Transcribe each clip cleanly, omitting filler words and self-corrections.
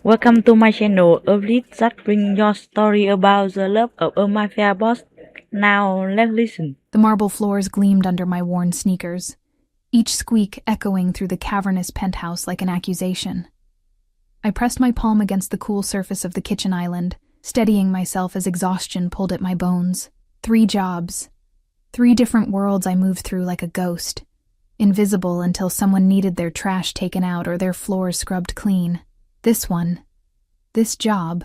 Welcome to my channel, a lead that bring your story about the love of a mafia boss. Now let's listen. The marble floors gleamed under my worn sneakers, each squeak echoing through the cavernous penthouse like an accusation. I pressed my palm against the cool surface of the kitchen island, steadying myself as exhaustion pulled at my bones. 3 jobs. 3 different worlds I moved through like a ghost, invisible until someone needed their trash taken out or their floors scrubbed clean. This job,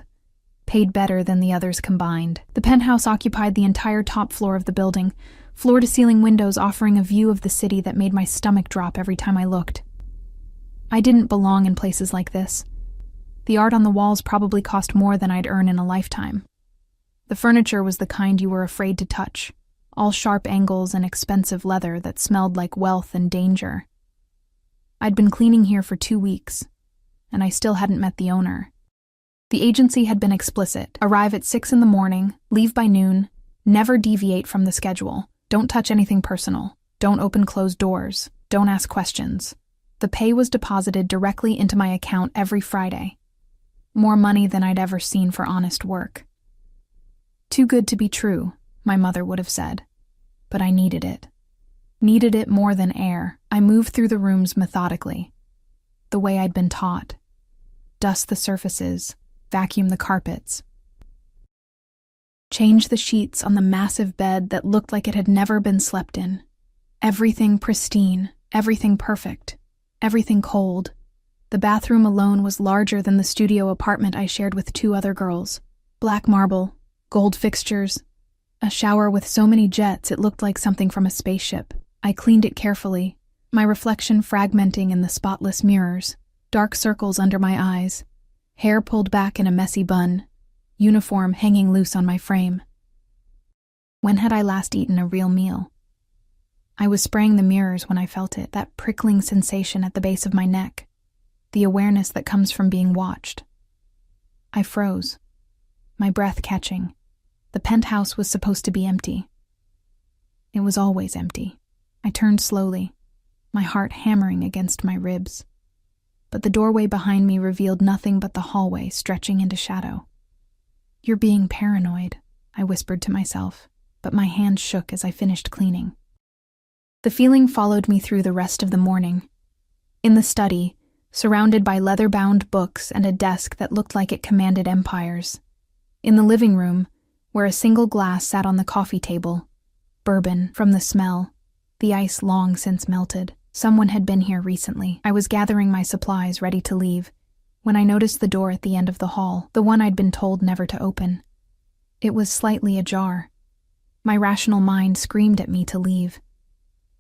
paid better than the others combined. The penthouse occupied the entire top floor of the building, floor-to-ceiling windows offering a view of the city that made my stomach drop every time I looked. I didn't belong in places like this. The art on the walls probably cost more than I'd earn in a lifetime. The furniture was the kind you were afraid to touch, all sharp angles and expensive leather that smelled like wealth and danger. I'd been cleaning here for 2 weeks, and I still hadn't met the owner. The agency had been explicit: arrive at 6 in the morning, leave by noon, never deviate from the schedule, don't touch anything personal, don't open closed doors, don't ask questions. The pay was deposited directly into my account every Friday. More money than I'd ever seen for honest work. Too good to be true, my mother would have said. But I needed it. Needed it more than air. I moved through the rooms methodically, the way I'd been taught. Dust the surfaces, vacuum the carpets. Change the sheets on the massive bed that looked like it had never been slept in. Everything pristine, everything perfect, everything cold. The bathroom alone was larger than the studio apartment I shared with 2 other girls. Black marble, gold fixtures, a shower with so many jets it looked like something from a spaceship. I cleaned it carefully, my reflection fragmenting in the spotless mirrors, dark circles under my eyes, hair pulled back in a messy bun, uniform hanging loose on my frame. When had I last eaten a real meal? I was spraying the mirrors when I felt it, that prickling sensation at the base of my neck, the awareness that comes from being watched. I froze, my breath catching. The penthouse was supposed to be empty. It was always empty. I turned slowly, my heart hammering against my ribs. But the doorway behind me revealed nothing but the hallway stretching into shadow. "You're being paranoid," I whispered to myself, but my hand shook as I finished cleaning. The feeling followed me through the rest of the morning. In the study, surrounded by leather-bound books and a desk that looked like it commanded empires. In the living room, where a single glass sat on the coffee table, bourbon from the smell, the ice long since melted. Someone had been here recently. I was gathering my supplies, ready to leave, when I noticed the door at the end of the hall, the one I'd been told never to open. It was slightly ajar. My rational mind screamed at me to leave,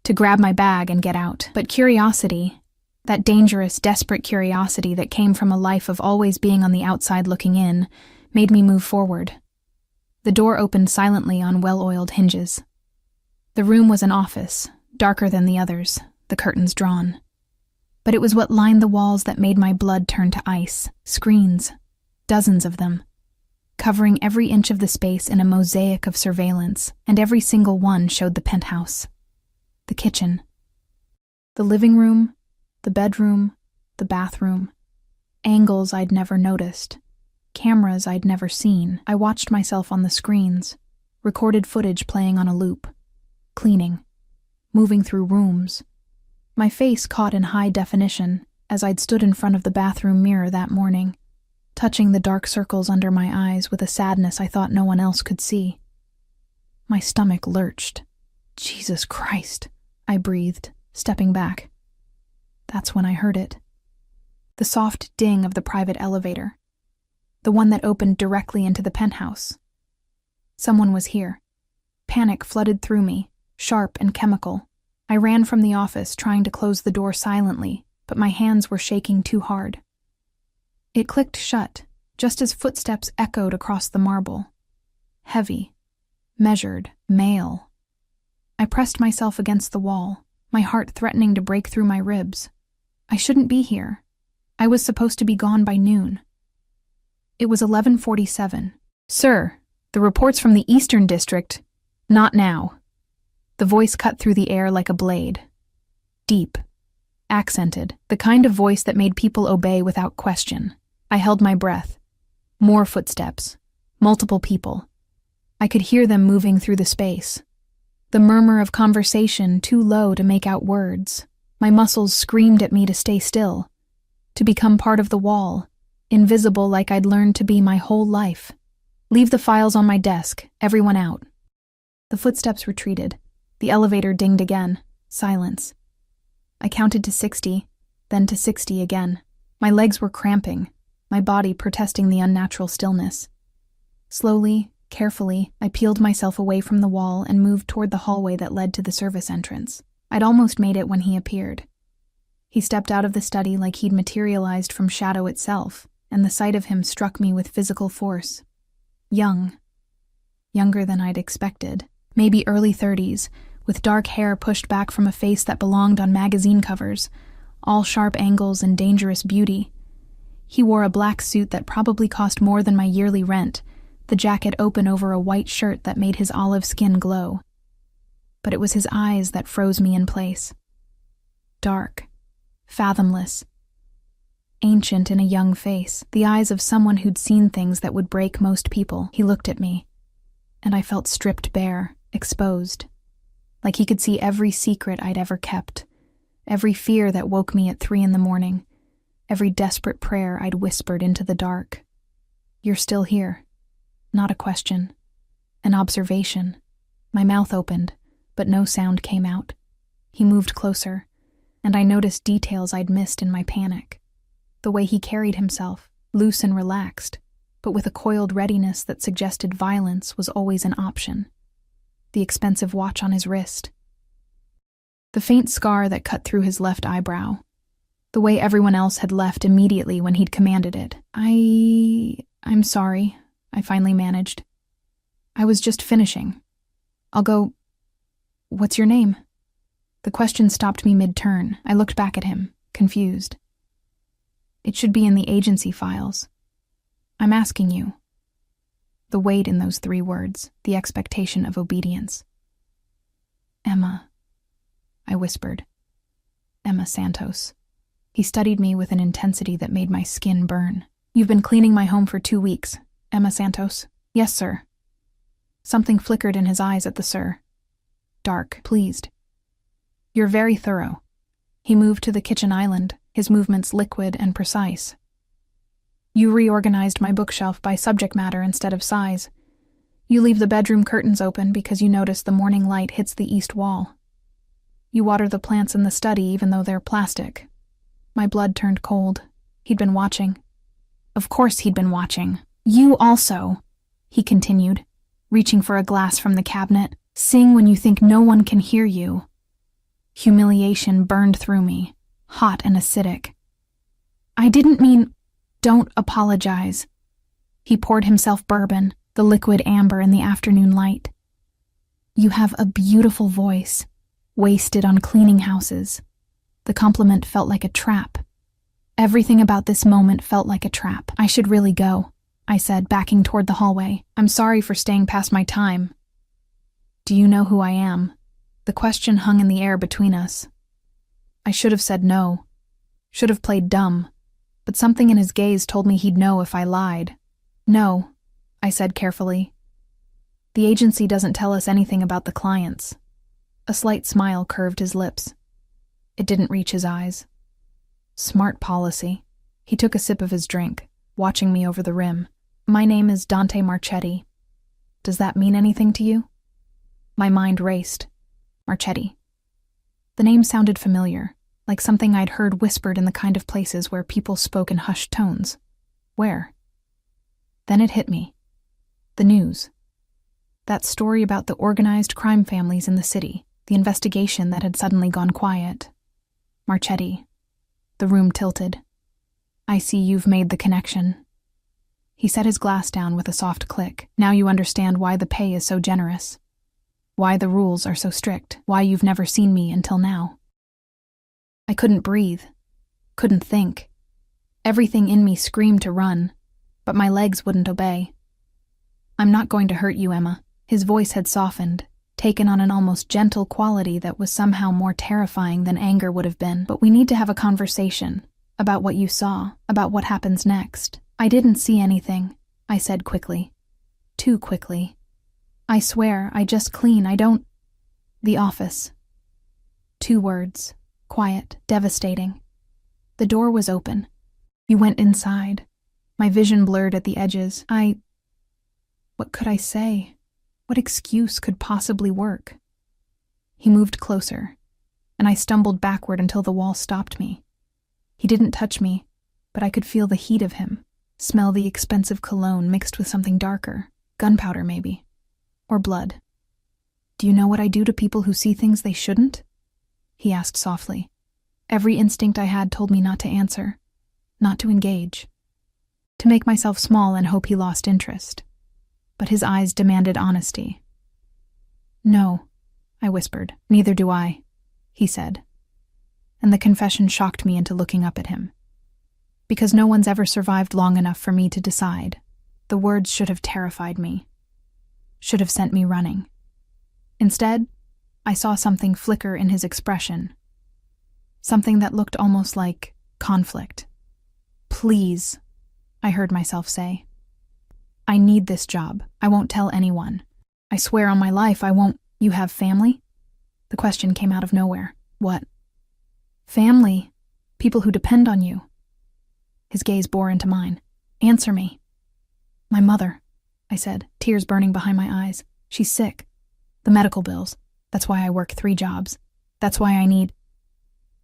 to grab my bag and get out. But curiosity, that dangerous, desperate curiosity that came from a life of always being on the outside looking in, made me move forward. The door opened silently on well-oiled hinges. The room was an office, darker than the others, the curtains drawn. But it was what lined the walls that made my blood turn to ice. Screens, dozens of them, covering every inch of the space in a mosaic of surveillance, and every single one showed the penthouse, the kitchen, the living room, the bedroom, the bathroom, angles I'd never noticed, cameras I'd never seen. I watched myself on the screens, recorded footage playing on a loop, cleaning, moving through rooms. My face caught in high definition as I'd stood in front of the bathroom mirror that morning, touching the dark circles under my eyes with a sadness I thought no one else could see. My stomach lurched. "Jesus Christ," I breathed, stepping back. That's when I heard it. The soft ding of the private elevator, the one that opened directly into the penthouse. Someone was here. Panic flooded through me, sharp and chemical. I ran from the office, trying to close the door silently, but my hands were shaking too hard. It clicked shut, just as footsteps echoed across the marble. Heavy, measured, male. I pressed myself against the wall, my heart threatening to break through my ribs. I shouldn't be here. I was supposed to be gone by noon. It was 11:47. "Sir, the reports from the Eastern District..." "Not now." The voice cut through the air like a blade. Deep, accented, the kind of voice that made people obey without question. I held my breath. More footsteps. Multiple people. I could hear them moving through the space. The murmur of conversation too low to make out words. My muscles screamed at me to stay still, to become part of the wall, invisible like I'd learned to be my whole life. Leave the files on my desk, everyone out. The footsteps retreated. The elevator dinged again. Silence. I counted to 60, then to 60 again. My legs were cramping, my body protesting the unnatural stillness. Slowly, carefully, I peeled myself away from the wall and moved toward the hallway that led to the service entrance. I'd almost made it when he appeared. He stepped out of the study like he'd materialized from shadow itself, and the sight of him struck me with physical force. Young. Younger than I'd expected. Maybe early 30s, with dark hair pushed back from a face that belonged on magazine covers, all sharp angles and dangerous beauty. He wore a black suit that probably cost more than my yearly rent, the jacket open over a white shirt that made his olive skin glow. But it was his eyes that froze me in place. Dark. Fathomless. Ancient in a young face, the eyes of someone who'd seen things that would break most people. He looked at me, and I felt stripped bare, exposed. Like he could see every secret I'd ever kept, every fear that woke me at 3 a.m, every desperate prayer I'd whispered into the dark. You're still here. Not a question. An observation. My mouth opened, but no sound came out. He moved closer, and I noticed details I'd missed in my panic. The way he carried himself, loose and relaxed, but with a coiled readiness that suggested violence was always an option. The expensive watch on his wrist. The faint scar that cut through his left eyebrow. The way everyone else had left immediately when he'd commanded it. I'm sorry, I finally managed. I was just finishing. I'll go... What's your name? The question stopped me mid-turn. I looked back at him, confused. It should be in the agency files. I'm asking you. The weight in those 3 words, the expectation of obedience. Emma, I whispered. Emma Santos. He studied me with an intensity that made my skin burn. You've been cleaning my home for 2 weeks, Emma Santos. Yes, sir. Something flickered in his eyes at the sir. Dark, pleased. You're very thorough. He moved to the kitchen island, his movements liquid and precise. You reorganized my bookshelf by subject matter instead of size. You leave the bedroom curtains open because you notice the morning light hits the east wall. You water the plants in the study even though they're plastic. My blood turned cold. He'd been watching. Of course he'd been watching. You also, he continued, reaching for a glass from the cabinet. Sing when you think no one can hear you. Humiliation burned through me, hot and acidic. I didn't mean... Don't apologize. He poured himself bourbon, the liquid amber in the afternoon light. You have a beautiful voice, wasted on cleaning houses. The compliment felt like a trap. Everything about this moment felt like a trap. I should really go, I said, backing toward the hallway. I'm sorry for staying past my time. Do you know who I am? The question hung in the air between us. I should have said no. Should have played dumb. But something in his gaze told me he'd know if I lied. No, I said carefully. The agency doesn't tell us anything about the clients. A slight smile curved his lips. It didn't reach his eyes. Smart policy. He took a sip of his drink, watching me over the rim. My name is Dante Marchetti. Does that mean anything to you? My mind raced. Marchetti. The name sounded familiar. Like something I'd heard whispered in the kind of places where people spoke in hushed tones. Where? Then it hit me. The news. That story about the organized crime families in the city, the investigation that had suddenly gone quiet. Marchetti. The room tilted. I see you've made the connection. He set his glass down with a soft click. Now you understand why the pay is so generous. Why the rules are so strict. Why you've never seen me until now. I couldn't breathe, couldn't think. Everything in me screamed to run, but my legs wouldn't obey. I'm not going to hurt you, Emma. His voice had softened, taken on an almost gentle quality that was somehow more terrifying than anger would have been. But we need to have a conversation about what you saw, about what happens next. I didn't see anything, I said quickly. Too quickly. I swear, I just clean, I don't… The office. 2 words. Quiet, devastating. The door was open. You went inside. My vision blurred at the edges. What could I say? What excuse could possibly work? He moved closer, and I stumbled backward until the wall stopped me. He didn't touch me, but I could feel the heat of him, smell the expensive cologne mixed with something darker, gunpowder maybe, or blood. Do you know what I do to people who see things they shouldn't? He asked softly. Every instinct I had told me not to answer, not to engage, to make myself small and hope he lost interest. But his eyes demanded honesty. No, I whispered. Neither do I, he said. And the confession shocked me into looking up at him. Because no one's ever survived long enough for me to decide. The words should have terrified me. Should have sent me running. Instead, I saw something flicker in his expression. Something that looked almost like conflict. Please, I heard myself say. I need this job. I won't tell anyone. I swear on my life I won't. You have family? The question came out of nowhere. What? Family. People who depend on you. His gaze bore into mine. Answer me. My mother, I said, tears burning behind my eyes. She's sick. The medical bills. That's why I work 3 jobs. That's why I need…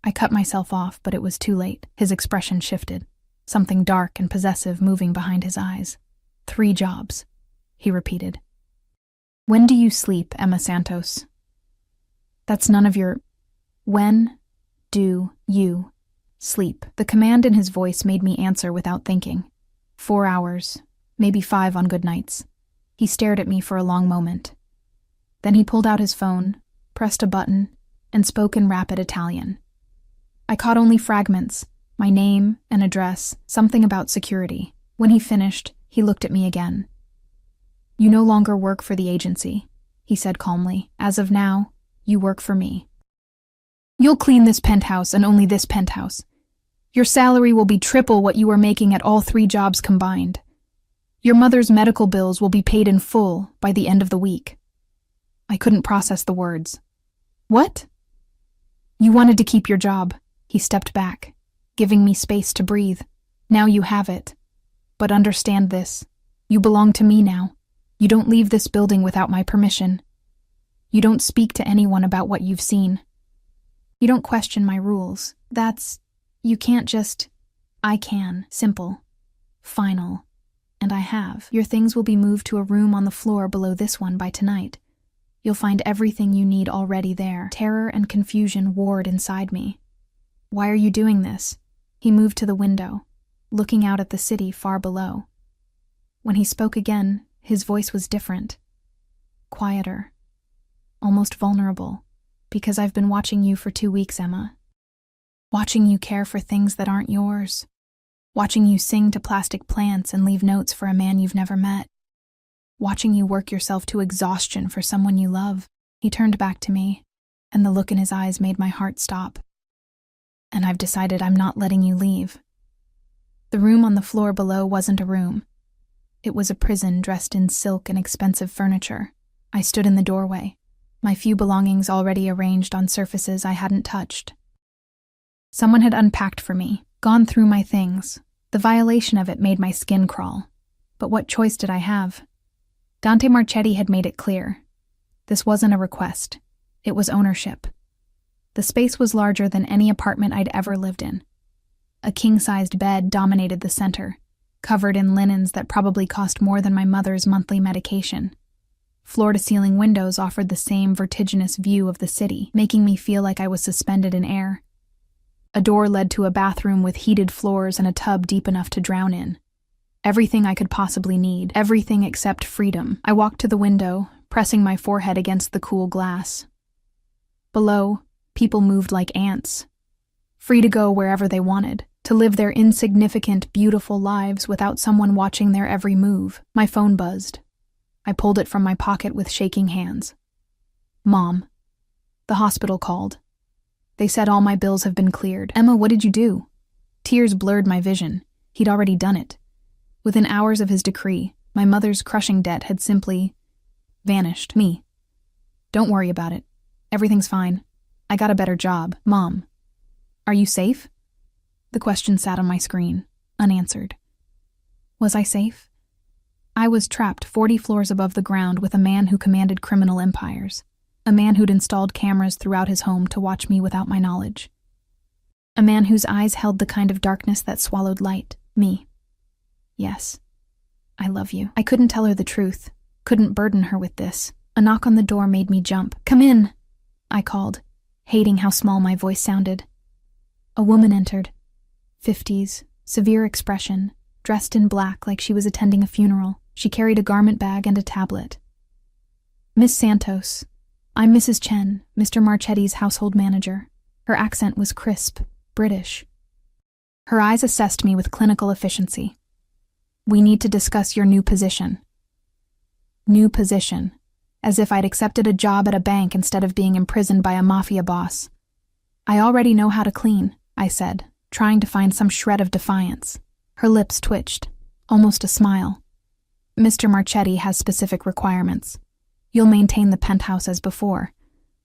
I cut myself off, but it was too late. His expression shifted. Something dark and possessive moving behind his eyes. 3 jobs, he repeated. When do you sleep, Emma Santos? That's none of your… When do you sleep? The command in his voice made me answer without thinking. 4 hours, maybe 5 on good nights. He stared at me for a long moment. Then he pulled out his phone, pressed a button, and spoke in rapid Italian. I caught only fragments, my name, an address, something about security. When he finished, he looked at me again. You no longer work for the agency, he said calmly. As of now, you work for me. You'll clean this penthouse and only this penthouse. Your salary will be triple what you are making at all 3 jobs combined. Your mother's medical bills will be paid in full by the end of the week. I couldn't process the words. What? You wanted to keep your job. He stepped back, giving me space to breathe. Now you have it. But understand this. You belong to me now. You don't leave this building without my permission. You don't speak to anyone about what you've seen. You don't question my rules. You can't just… I can. Simple. Final. And I have. Your things will be moved to a room on the floor below this one by tonight. You'll find everything you need already there. Terror and confusion warred inside me. Why are you doing this? He moved to the window, looking out at the city far below. When he spoke again, his voice was different. Quieter. Almost vulnerable. Because I've been watching you for 2 weeks, Emma. Watching you care for things that aren't yours. Watching you sing to plastic plants and leave notes for a man you've never met. Watching you work yourself to exhaustion for someone you love. He turned back to me, and the look in his eyes made my heart stop. And I've decided I'm not letting you leave. The room on the floor below wasn't a room. It was a prison dressed in silk and expensive furniture. I stood in the doorway, my few belongings already arranged on surfaces I hadn't touched. Someone had unpacked for me, gone through my things. The violation of it made my skin crawl. But what choice did I have? Dante Marchetti had made it clear. This wasn't a request. It was ownership. The space was larger than any apartment I'd ever lived in. A king-sized bed dominated the center, covered in linens that probably cost more than my mother's monthly medication. Floor-to-ceiling windows offered the same vertiginous view of the city, making me feel like I was suspended in air. A door led to a bathroom with heated floors and a tub deep enough to drown in. Everything I could possibly need, everything except freedom. I walked to the window, pressing my forehead against the cool glass. Below, people moved like ants, free to go wherever they wanted, to live their insignificant, beautiful lives without someone watching their every move. My phone buzzed. I pulled it from my pocket with shaking hands. Mom. The hospital called. They said all my bills have been cleared. Emma, what did you do? Tears blurred my vision. He'd already done it. Within hours of his decree, my mother's crushing debt had simply vanished. Me. Don't worry about it. Everything's fine. I got a better job. Mom. Are you safe? The question sat on my screen, unanswered. Was I safe? I was trapped 40 floors above the ground with a man who commanded criminal empires. A man who'd installed cameras throughout his home to watch me without my knowledge. A man whose eyes held the kind of darkness that swallowed light. Me. Yes. I love you. I couldn't tell her the truth. Couldn't burden her with this. A knock on the door made me jump. Come in, I called, hating how small my voice sounded. A woman entered. 50s, severe expression, dressed in black like she was attending a funeral. She carried a garment bag and a tablet. Miss Santos. I'm Mrs. Chen, Mr. Marchetti's household manager. Her accent was crisp, British. Her eyes assessed me with clinical efficiency. We need to discuss your new position. New position. As if I'd accepted a job at a bank instead of being imprisoned by a mafia boss. I already know how to clean, I said, trying to find some shred of defiance. Her lips twitched, almost a smile. Mr. Marchetti has specific requirements. You'll maintain the penthouse as before,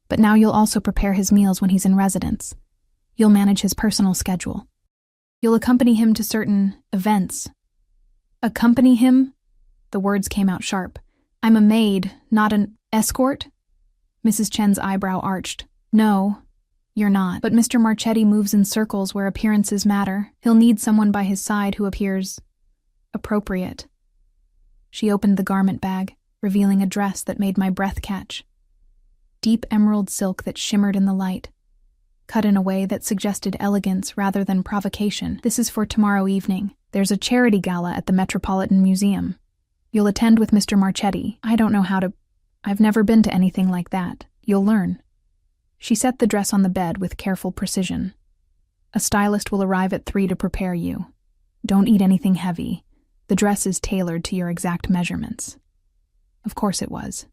but now you'll also prepare his meals when he's in residence. You'll manage his personal schedule. You'll accompany him to certain events. Accompany him? The words came out sharp. I'm a maid, not an escort? Mrs. Chen's eyebrow arched. No, you're not. But Mr. Marchetti moves in circles where appearances matter. He'll need someone by his side who appears appropriate. She opened the garment bag, revealing a dress that made my breath catch. Deep emerald silk that shimmered in the light, cut in a way that suggested elegance rather than provocation. This is for tomorrow evening. There's a charity gala at the Metropolitan Museum. You'll attend with Mr. Marchetti. I don't know how to... I've never been to anything like that. You'll learn. She set the dress on the bed with careful precision. A stylist will arrive at 3 to prepare you. Don't eat anything heavy. The dress is tailored to your exact measurements. Of course it was.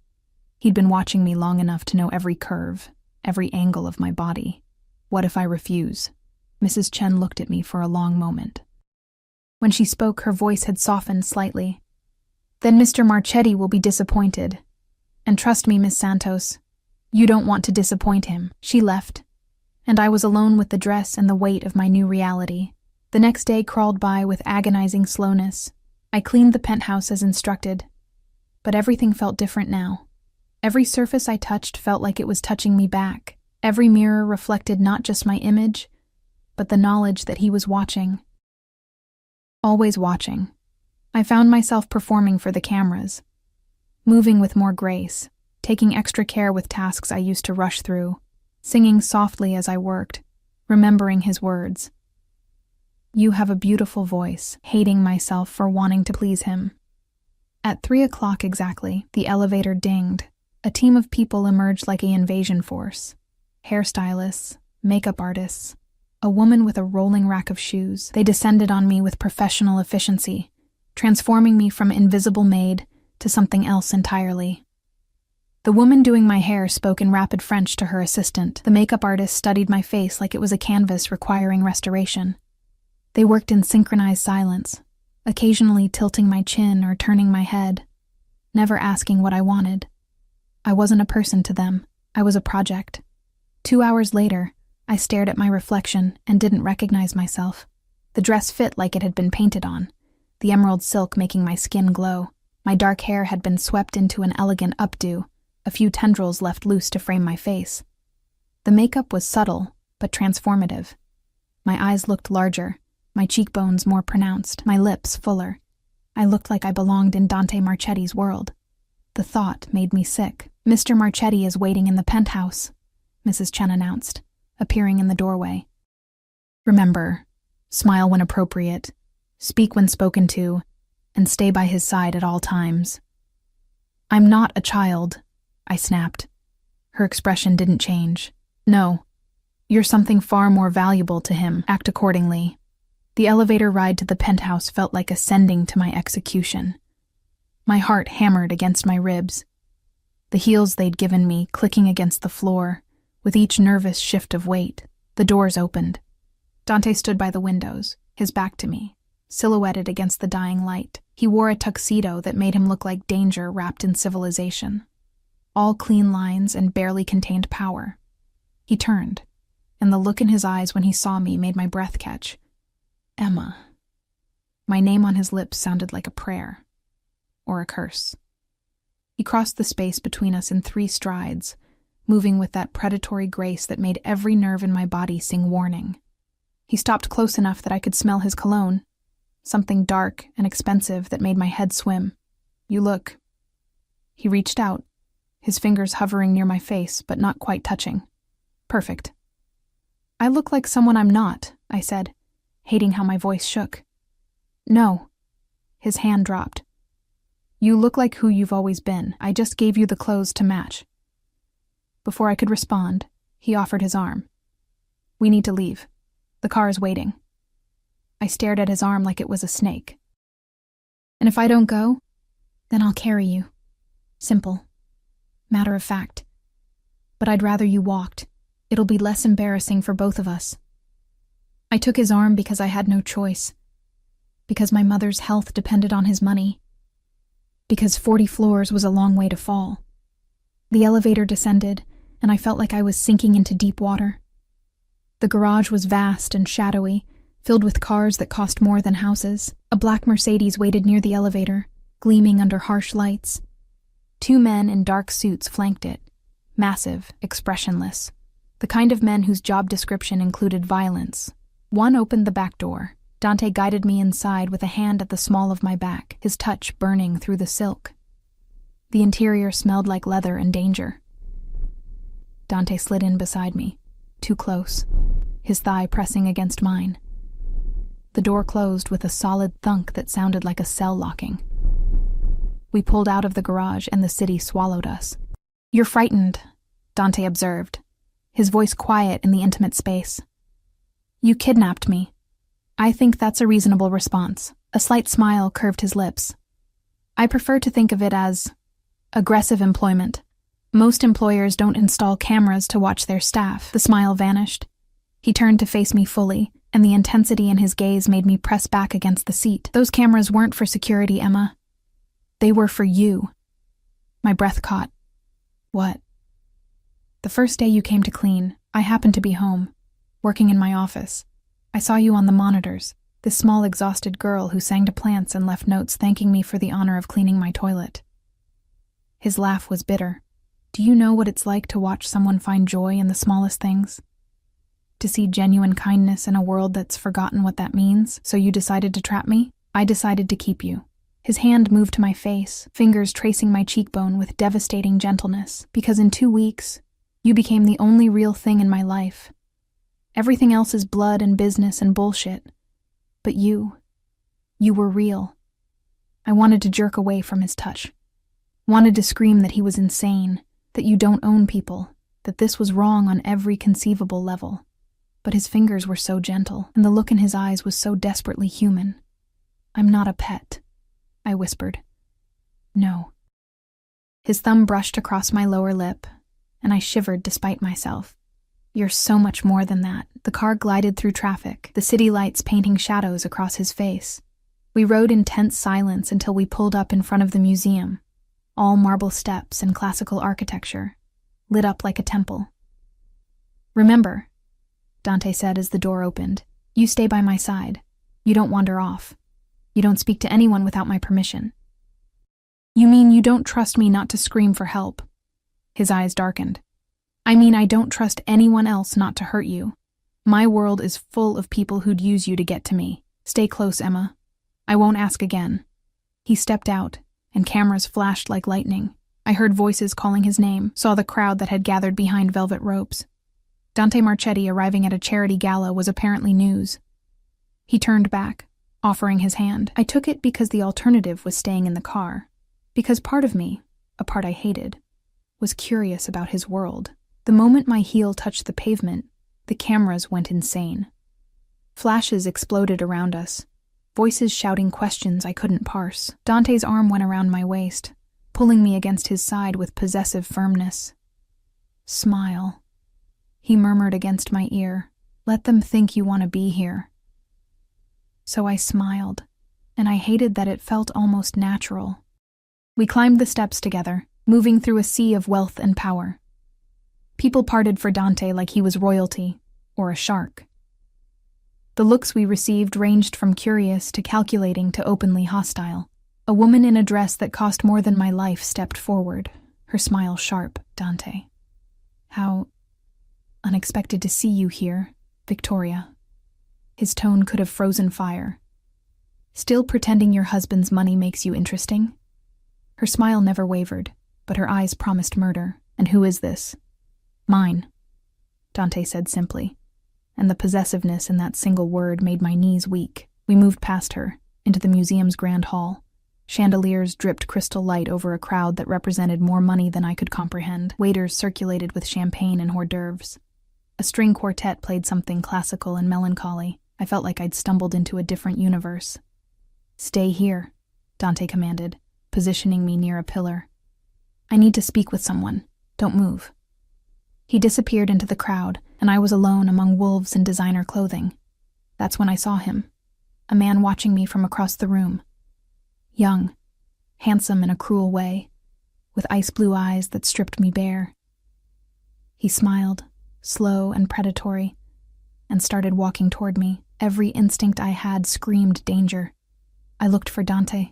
He'd been watching me long enough to know every curve, every angle of my body. What if I refuse? Mrs. Chen looked at me for a long moment. When she spoke, her voice had softened slightly. Then Mr. Marchetti will be disappointed. And trust me, Miss Santos, you don't want to disappoint him. She left, and I was alone with the dress and the weight of my new reality. The next day crawled by with agonizing slowness. I cleaned the penthouse as instructed, but everything felt different now. Every surface I touched felt like it was touching me back. Every mirror reflected not just my image, but the knowledge that he was watching. Always watching. I found myself performing for the cameras, moving with more grace, taking extra care with tasks I used to rush through, singing softly as I worked, remembering his words. You have a beautiful voice, hating myself for wanting to please him. At 3 o'clock exactly, the elevator dinged. A team of people emerged like an invasion force. Hairstylists, makeup artists, a woman with a rolling rack of shoes. They descended on me with professional efficiency, transforming me from invisible maid to something else entirely. The woman doing my hair spoke in rapid French to her assistant. The makeup artist studied my face like it was a canvas requiring restoration. They worked in synchronized silence, occasionally tilting my chin or turning my head, never asking what I wanted. I wasn't a person to them. I was a project. 2 hours later, I stared at my reflection and didn't recognize myself. The dress fit like it had been painted on, the emerald silk making my skin glow. My dark hair had been swept into an elegant updo, a few tendrils left loose to frame my face. The makeup was subtle, but transformative. My eyes looked larger, my cheekbones more pronounced, my lips fuller. I looked like I belonged in Dante Marchetti's world. The thought made me sick. Mr. Marchetti is waiting in the penthouse, Mrs. Chen announced, appearing in the doorway. Remember, smile when appropriate, speak when spoken to, and stay by his side at all times. I'm not a child, I snapped. Her expression didn't change. No, you're something far more valuable to him. Act accordingly. The elevator ride to the penthouse felt like ascending to my execution. My heart hammered against my ribs, the heels they'd given me clicking against the floor, with each nervous shift of weight. The doors opened. Dante stood by the windows, his back to me, silhouetted against the dying light. He wore a tuxedo that made him look like danger wrapped in civilization. All clean lines and barely contained power. He turned, and the look in his eyes when he saw me made my breath catch. Emma. My name on his lips sounded like a prayer. Or a curse. He crossed the space between us in 3 strides, moving with that predatory grace that made every nerve in my body sing warning. He stopped close enough that I could smell his cologne, something dark and expensive that made my head swim. You look. He reached out, his fingers hovering near my face, but not quite touching. Perfect. I look like someone I'm not, I said, hating how my voice shook. No. His hand dropped. You look like who you've always been. I just gave you the clothes to match. Before I could respond, he offered his arm. We need to leave. The car is waiting. I stared at his arm like it was a snake. And if I don't go, then I'll carry you. Simple. Matter of fact. But I'd rather you walked. It'll be less embarrassing for both of us. I took his arm because I had no choice. Because my mother's health depended on his money. Because 40 floors was a long way to fall. The elevator descended, and I felt like I was sinking into deep water. The garage was vast and shadowy, filled with cars that cost more than houses. A black Mercedes waited near the elevator, gleaming under harsh lights. 2 men in dark suits flanked it, massive, expressionless, the kind of men whose job description included violence. One opened the back door. Dante guided me inside with a hand at the small of my back, his touch burning through the silk. The interior smelled like leather and danger. Dante slid in beside me, too close, his thigh pressing against mine. The door closed with a solid thunk that sounded like a cell locking. We pulled out of the garage and the city swallowed us. You're frightened, Dante observed, his voice quiet in the intimate space. You kidnapped me. I think that's a reasonable response. A slight smile curved his lips. I prefer to think of it as aggressive employment. Most employers don't install cameras to watch their staff. The smile vanished. He turned to face me fully, and the intensity in his gaze made me press back against the seat. Those cameras weren't for security, Emma. They were for you. My breath caught. What? The first day you came to clean, I happened to be home, working in my office. I saw you on the monitors, this small exhausted girl who sang to plants and left notes thanking me for the honor of cleaning my toilet. His laugh was bitter. Do you know what it's like to watch someone find joy in the smallest things? To see genuine kindness in a world that's forgotten what that means, so you decided to trap me? I decided to keep you. His hand moved to my face, fingers tracing my cheekbone with devastating gentleness, because in 2 weeks, you became the only real thing in my life. Everything else is blood and business and bullshit. But you were real. I wanted to jerk away from his touch. Wanted to scream that he was insane, that you don't own people, that this was wrong on every conceivable level. But his fingers were so gentle, and the look in his eyes was so desperately human. I'm not a pet, I whispered. No. His thumb brushed across my lower lip, and I shivered despite myself. You're so much more than that. The car glided through traffic, the city lights painting shadows across his face. We rode in tense silence until we pulled up in front of the museum, all marble steps and classical architecture, lit up like a temple. Remember, Dante said as the door opened, you stay by my side. You don't wander off. You don't speak to anyone without my permission. You mean you don't trust me not to scream for help? His eyes darkened. I mean I don't trust anyone else not to hurt you. My world is full of people who'd use you to get to me. Stay close, Emma. I won't ask again. He stepped out, and cameras flashed like lightning. I heard voices calling his name, saw the crowd that had gathered behind velvet ropes. Dante Marchetti arriving at a charity gala was apparently news. He turned back, offering his hand. I took it because the alternative was staying in the car. Because part of me, a part I hated, was curious about his world. The moment my heel touched the pavement, the cameras went insane. Flashes exploded around us, voices shouting questions I couldn't parse. Dante's arm went around my waist, pulling me against his side with possessive firmness. Smile, he murmured against my ear. Let them think you want to be here. So I smiled, and I hated that it felt almost natural. We climbed the steps together, moving through a sea of wealth and power. People parted for Dante like he was royalty, or a shark. The looks we received ranged from curious to calculating to openly hostile. A woman in a dress that cost more than my life stepped forward, her smile sharp. Dante. How unexpected to see you here, Victoria. His tone could have frozen fire. Still pretending your husband's money makes you interesting? Her smile never wavered, but her eyes promised murder. And who is this? Mine, Dante said simply, and the possessiveness in that single word made my knees weak. We moved past her, into the museum's grand hall. Chandeliers dripped crystal light over a crowd that represented more money than I could comprehend. Waiters circulated with champagne and hors d'oeuvres. A string quartet played something classical and melancholy. I felt like I'd stumbled into a different universe. Stay here, Dante commanded, positioning me near a pillar. I need to speak with someone. Don't move. He disappeared into the crowd, and I was alone among wolves in designer clothing. That's when I saw him, a man watching me from across the room. Young, handsome in a cruel way, with ice-blue eyes that stripped me bare. He smiled, slow and predatory, and started walking toward me. Every instinct I had screamed danger. I looked for Dante,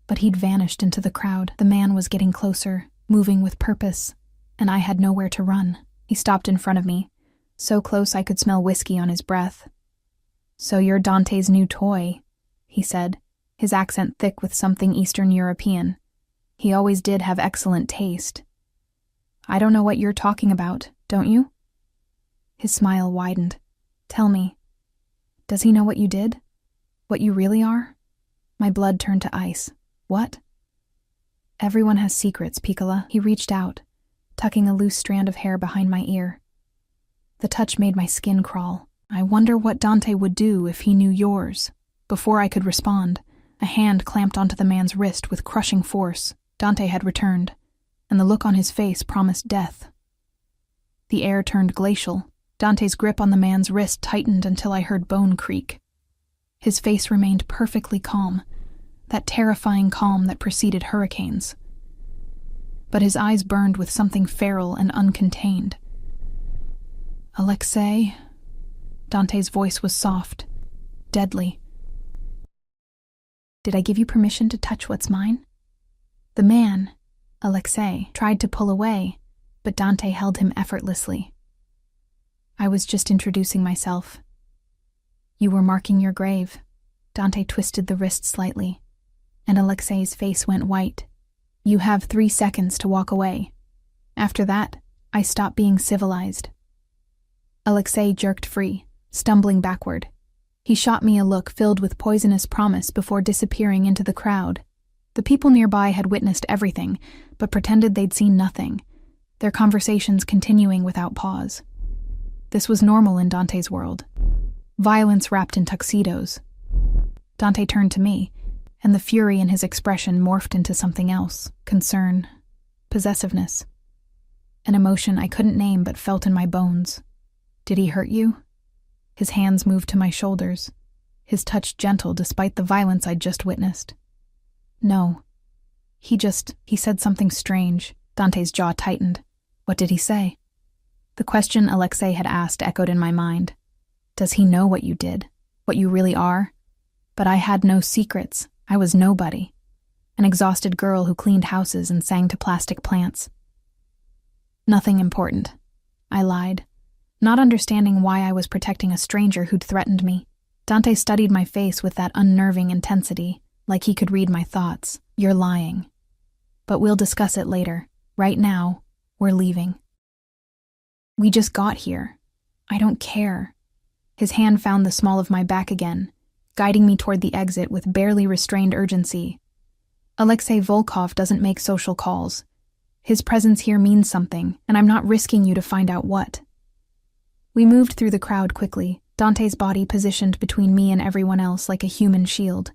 but he'd vanished into the crowd. The man was getting closer, moving with purpose, and I had nowhere to run. He stopped in front of me, so close I could smell whiskey on his breath. So you're Dante's new toy, he said, his accent thick with something Eastern European. He always did have excellent taste. I don't know what you're talking about, don't you? His smile widened. Tell me, does he know what you did? What you really are? My blood turned to ice. What? Everyone has secrets, Piccola. He reached out, tucking a loose strand of hair behind my ear. The touch made my skin crawl. I wonder what Dante would do if he knew yours. Before I could respond, a hand clamped onto the man's wrist with crushing force. Dante had returned, and the look on his face promised death. The air turned glacial. Dante's grip on the man's wrist tightened until I heard bone creak. His face remained perfectly calm, that terrifying calm that preceded hurricanes. But his eyes burned with something feral and uncontained. Alexei? Dante's voice was soft, deadly. Did I give you permission to touch what's mine? The man, Alexei, tried to pull away, but Dante held him effortlessly. I was just introducing myself. You were marking your grave. Dante twisted the wrist slightly, and Alexei's face went white. You have 3 seconds to walk away. After that, I stop being civilized. Alexei jerked free, stumbling backward. He shot me a look filled with poisonous promise before disappearing into the crowd. The people nearby had witnessed everything, but pretended they'd seen nothing, their conversations continuing without pause. This was normal in Dante's world. Violence wrapped in tuxedos. Dante turned to me, and the fury in his expression morphed into something else. Concern. Possessiveness. An emotion I couldn't name but felt in my bones. Did he hurt you? His hands moved to my shoulders, his touch gentle despite the violence I'd just witnessed. No. He said something strange. Dante's jaw tightened. What did he say? The question Alexei had asked echoed in my mind. Does he know what you did? What you really are? But I had no secrets. I was nobody. An exhausted girl who cleaned houses and sang to plastic plants. Nothing important. I lied, not understanding why I was protecting a stranger who'd threatened me. Dante studied my face with that unnerving intensity, like he could read my thoughts. You're lying. But we'll discuss it later. Right now, we're leaving. We just got here. I don't care. His hand found the small of my back again, guiding me toward the exit with barely restrained urgency. Alexei Volkov doesn't make social calls. His presence here means something, and I'm not risking you to find out what. We moved through the crowd quickly, Dante's body positioned between me and everyone else like a human shield.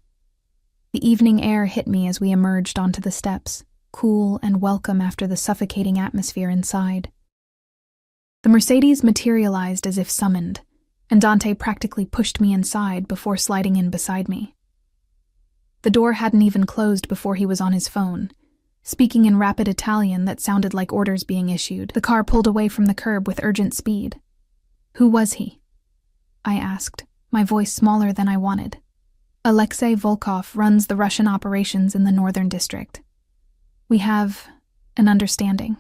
The evening air hit me as we emerged onto the steps, cool and welcome after the suffocating atmosphere inside. The Mercedes materialized as if summoned, and Dante practically pushed me inside before sliding in beside me. The door hadn't even closed before he was on his phone, speaking in rapid Italian that sounded like orders being issued. The car pulled away from the curb with urgent speed. "Who was he?" I asked, my voice smaller than I wanted. "Alexei Volkov runs the Russian operations in the Northern District. We have an understanding.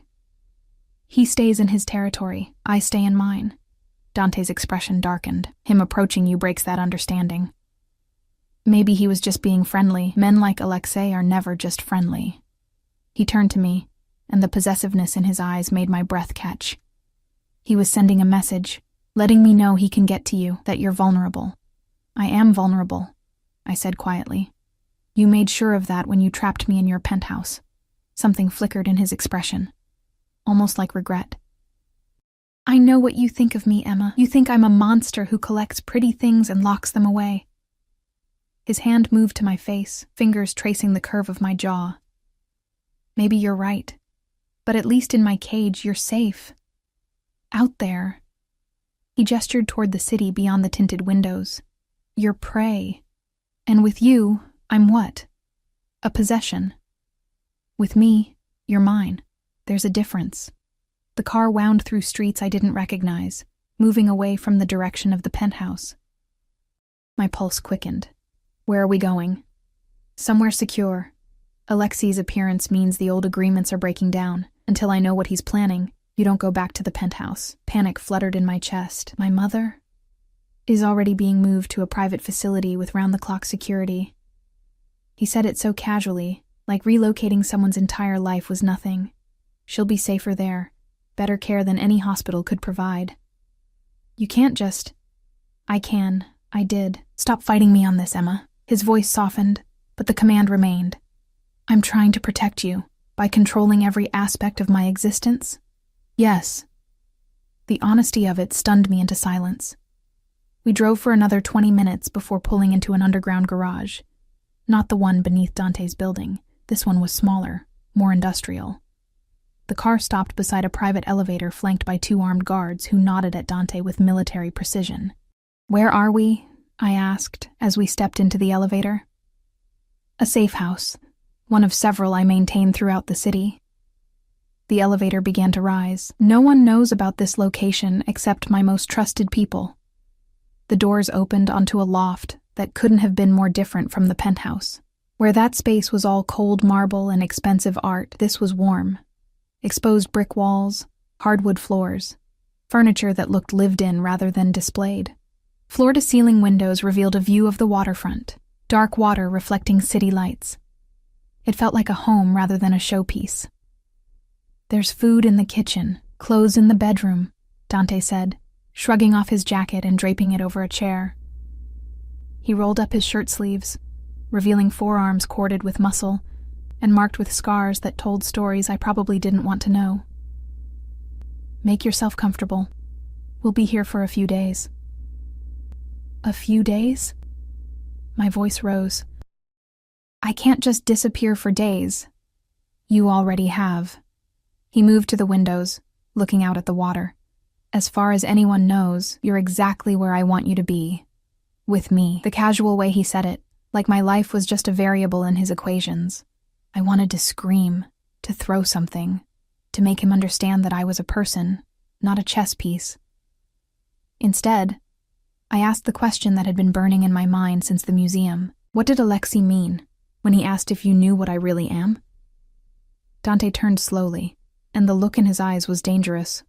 He stays in his territory, I stay in mine." Dante's expression darkened. "Him approaching you breaks that understanding." Maybe he was just being friendly. Men like Alexei are never just friendly. He turned to me, and the possessiveness in his eyes made my breath catch. He was sending a message, letting me know he can get to you, that you're vulnerable. "I am vulnerable," I said quietly. "You made sure of that when you trapped me in your penthouse." Something flickered in his expression, almost like regret. "I know what you think of me, Emma. You think I'm a monster who collects pretty things and locks them away." His hand moved to my face, fingers tracing the curve of my jaw. "Maybe you're right, but at least in my cage you're safe. Out there." He gestured toward the city beyond the tinted windows. "You're prey. And with you, I'm what? A possession. With me, you're mine. There's a difference." The car wound through streets I didn't recognize, moving away from the direction of the penthouse. My pulse quickened. "Where are we going?" "Somewhere secure. Alexei's appearance means the old agreements are breaking down. Until I know what he's planning, you don't go back to the penthouse." Panic fluttered in my chest. "My mother is already being moved to a private facility with round-the-clock security." He said it so casually, like relocating someone's entire life was nothing. "She'll be safer there, better care than any hospital could provide." "You can't just—" "I can. I did. Stop fighting me on this, Emma." His voice softened, but the command remained. "I'm trying to protect you by controlling every aspect of my existence." "Yes." The honesty of it stunned me into silence. We drove for another 20 minutes before pulling into an underground garage. Not the one beneath Dante's building. This one was smaller, more industrial. The car stopped beside a private elevator flanked by 2 armed guards who nodded at Dante with military precision. "Where are we?" I asked as we stepped into the elevator. "A safe house, one of several I maintain throughout the city." The elevator began to rise. "No one knows about this location except my most trusted people." The doors opened onto a loft that couldn't have been more different from the penthouse. Where that space was all cold marble and expensive art, this was warm. Exposed brick walls, hardwood floors, furniture that looked lived in rather than displayed. Floor-to-ceiling windows revealed a view of the waterfront, dark water reflecting city lights. It felt like a home rather than a showpiece. "There's food in the kitchen, clothes in the bedroom," Dante said, shrugging off his jacket and draping it over a chair. He rolled up his shirt sleeves, revealing forearms corded with muscle and marked with scars that told stories I probably didn't want to know. "Make yourself comfortable. We'll be here for a few days." "A few days?" My voice rose. "I can't just disappear for days." "You already have." He moved to the windows, looking out at the water. "As far as anyone knows, you're exactly where I want you to be. With me." The casual way he said it, like my life was just a variable in his equations. I wanted to scream, to throw something, to make him understand that I was a person, not a chess piece. Instead, I asked the question that had been burning in my mind since the museum. What did Alexei mean when he asked if you knew what I really am? Dante turned slowly, and the look in his eyes was dangerous.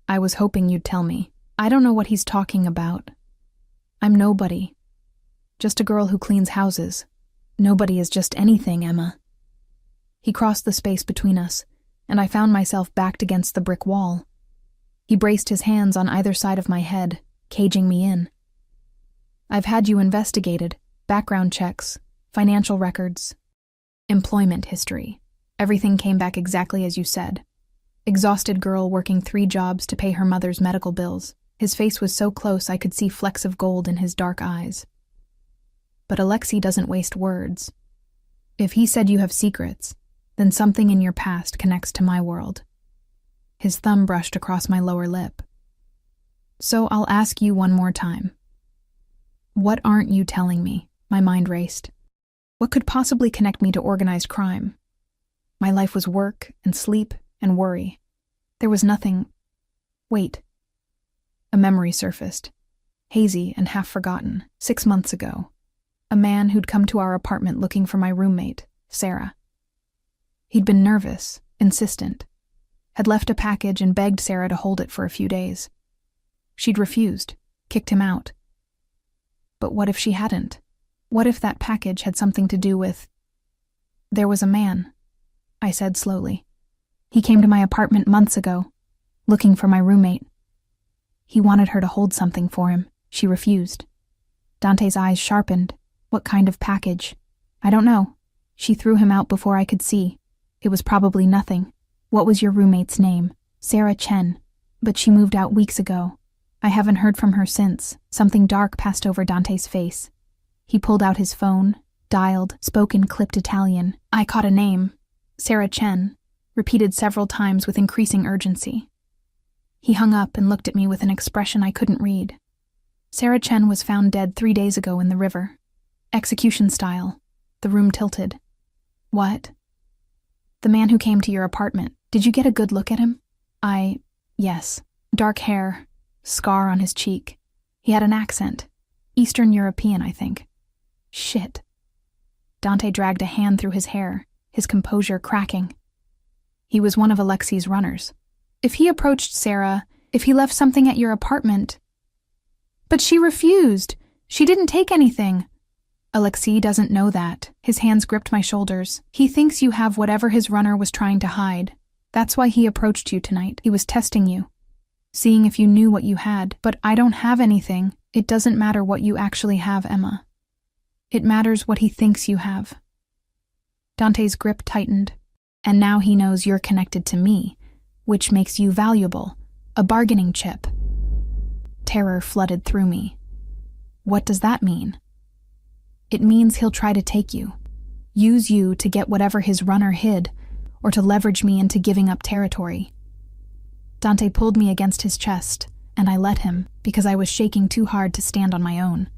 "I was hoping you'd tell me. I don't know what he's talking about. I'm nobody. Just a girl who cleans houses. Nobody is just anything, Emma." He crossed the space between us, and I found myself backed against the brick wall. He braced his hands on either side of my head, caging me in. "I've had you investigated, background checks, financial records, employment history. Everything came back exactly as you said. Exhausted girl working 3 jobs to pay her mother's medical bills." His face was so close I could see flecks of gold in his dark eyes. "But Alexei doesn't waste words. If he said you have secrets, then something in your past connects to my world." His thumb brushed across my lower lip. So I'll ask you one more time. What aren't you telling me? My mind raced. What could possibly connect me to organized crime? My life was work and sleep and worry. There was nothing. Wait. A memory surfaced, hazy and half forgotten, 6 months ago. A man who'd come to our apartment looking for my roommate, Sarah. He'd been nervous, insistent, had left a package and begged Sarah to hold it for a few days. She'd refused, kicked him out. But what if she hadn't? What if that package had something to do with... There was a man, I said slowly. He came to my apartment months ago, looking for my roommate. He wanted her to hold something for him. She refused. Dante's eyes sharpened. What kind of package? I don't know. She threw him out before I could see. It was probably nothing. What was your roommate's name? Sarah Chen. But she moved out weeks ago. I haven't heard from her since. Something dark passed over Dante's face. He pulled out his phone, dialed, spoke in clipped Italian. I caught a name. Sarah Chen. Repeated several times with increasing urgency. He hung up and looked at me with an expression I couldn't read. Sarah Chen was found dead 3 days ago in the river. Execution style. The room tilted. What? The man who came to your apartment. Did you get a good look at him? Yes. Dark hair. Scar on his cheek. He had an accent. Eastern European, I think. Shit. Dante dragged a hand through his hair, his composure cracking. He was one of Alexi's runners. If he approached Sarah, if he left something at your apartment... But she refused. She didn't take anything. Alexei doesn't know that. His hands gripped my shoulders. He thinks you have whatever his runner was trying to hide. That's why he approached you tonight. He was testing you. Seeing if you knew what you had. But I don't have anything. It doesn't matter what you actually have, Emma. It matters what he thinks you have. Dante's grip tightened. And now he knows you're connected to me, which makes you valuable, a bargaining chip. Terror flooded through me. What does that mean? It means he'll try to take you, use you to get whatever his runner hid, or to leverage me into giving up territory. Dante pulled me against his chest, and I let him because I was shaking too hard to stand on my own.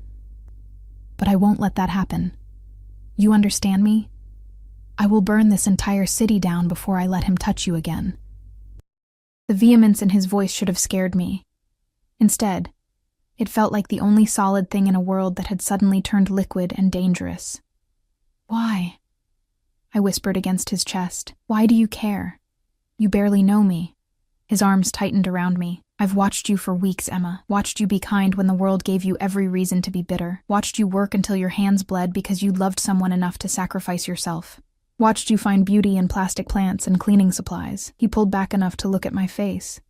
But I won't let that happen. You understand me? I will burn this entire city down before I let him touch you again. The vehemence in his voice should have scared me. Instead, it felt like the only solid thing in a world that had suddenly turned liquid and dangerous. Why? I whispered against his chest. Why do you care? You barely know me. His arms tightened around me. I've watched you for weeks, Emma. Watched you be kind when the world gave you every reason to be bitter. Watched you work until your hands bled because you loved someone enough to sacrifice yourself. Watched you find beauty in plastic plants and cleaning supplies. He pulled back enough to look at my face,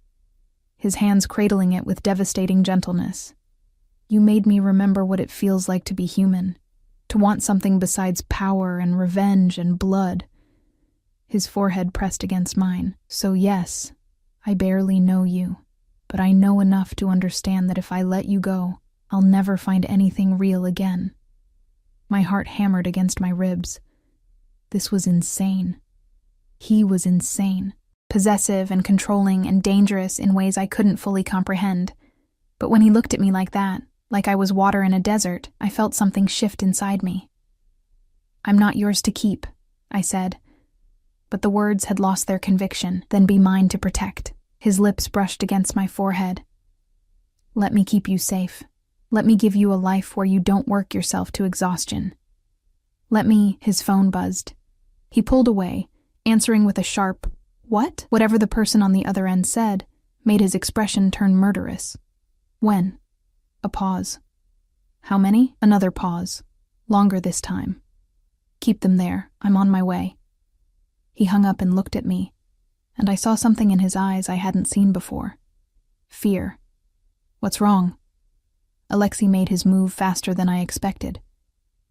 his hands cradling it with devastating gentleness. You made me remember what it feels like to be human, to want something besides power and revenge and blood. His forehead pressed against mine. So yes, I barely know you, but I know enough to understand that if I let you go, I'll never find anything real again. My heart hammered against my ribs. This was insane. He was insane, possessive and controlling and dangerous in ways I couldn't fully comprehend. But when he looked at me like that, like I was water in a desert, I felt something shift inside me. I'm not yours to keep, I said. But the words had lost their conviction, then be mine to protect. His lips brushed against my forehead. Let me keep you safe. Let me give you a life where you don't work yourself to exhaustion. Let me... His phone buzzed. He pulled away, answering with a sharp, "What?" Whatever the person on the other end said made his expression turn murderous. When? A pause. How many? Another pause. Longer this time. Keep them there. I'm on my way. He hung up and looked at me, and I saw something in his eyes I hadn't seen before. Fear. What's wrong? Alexei made his move faster than I expected.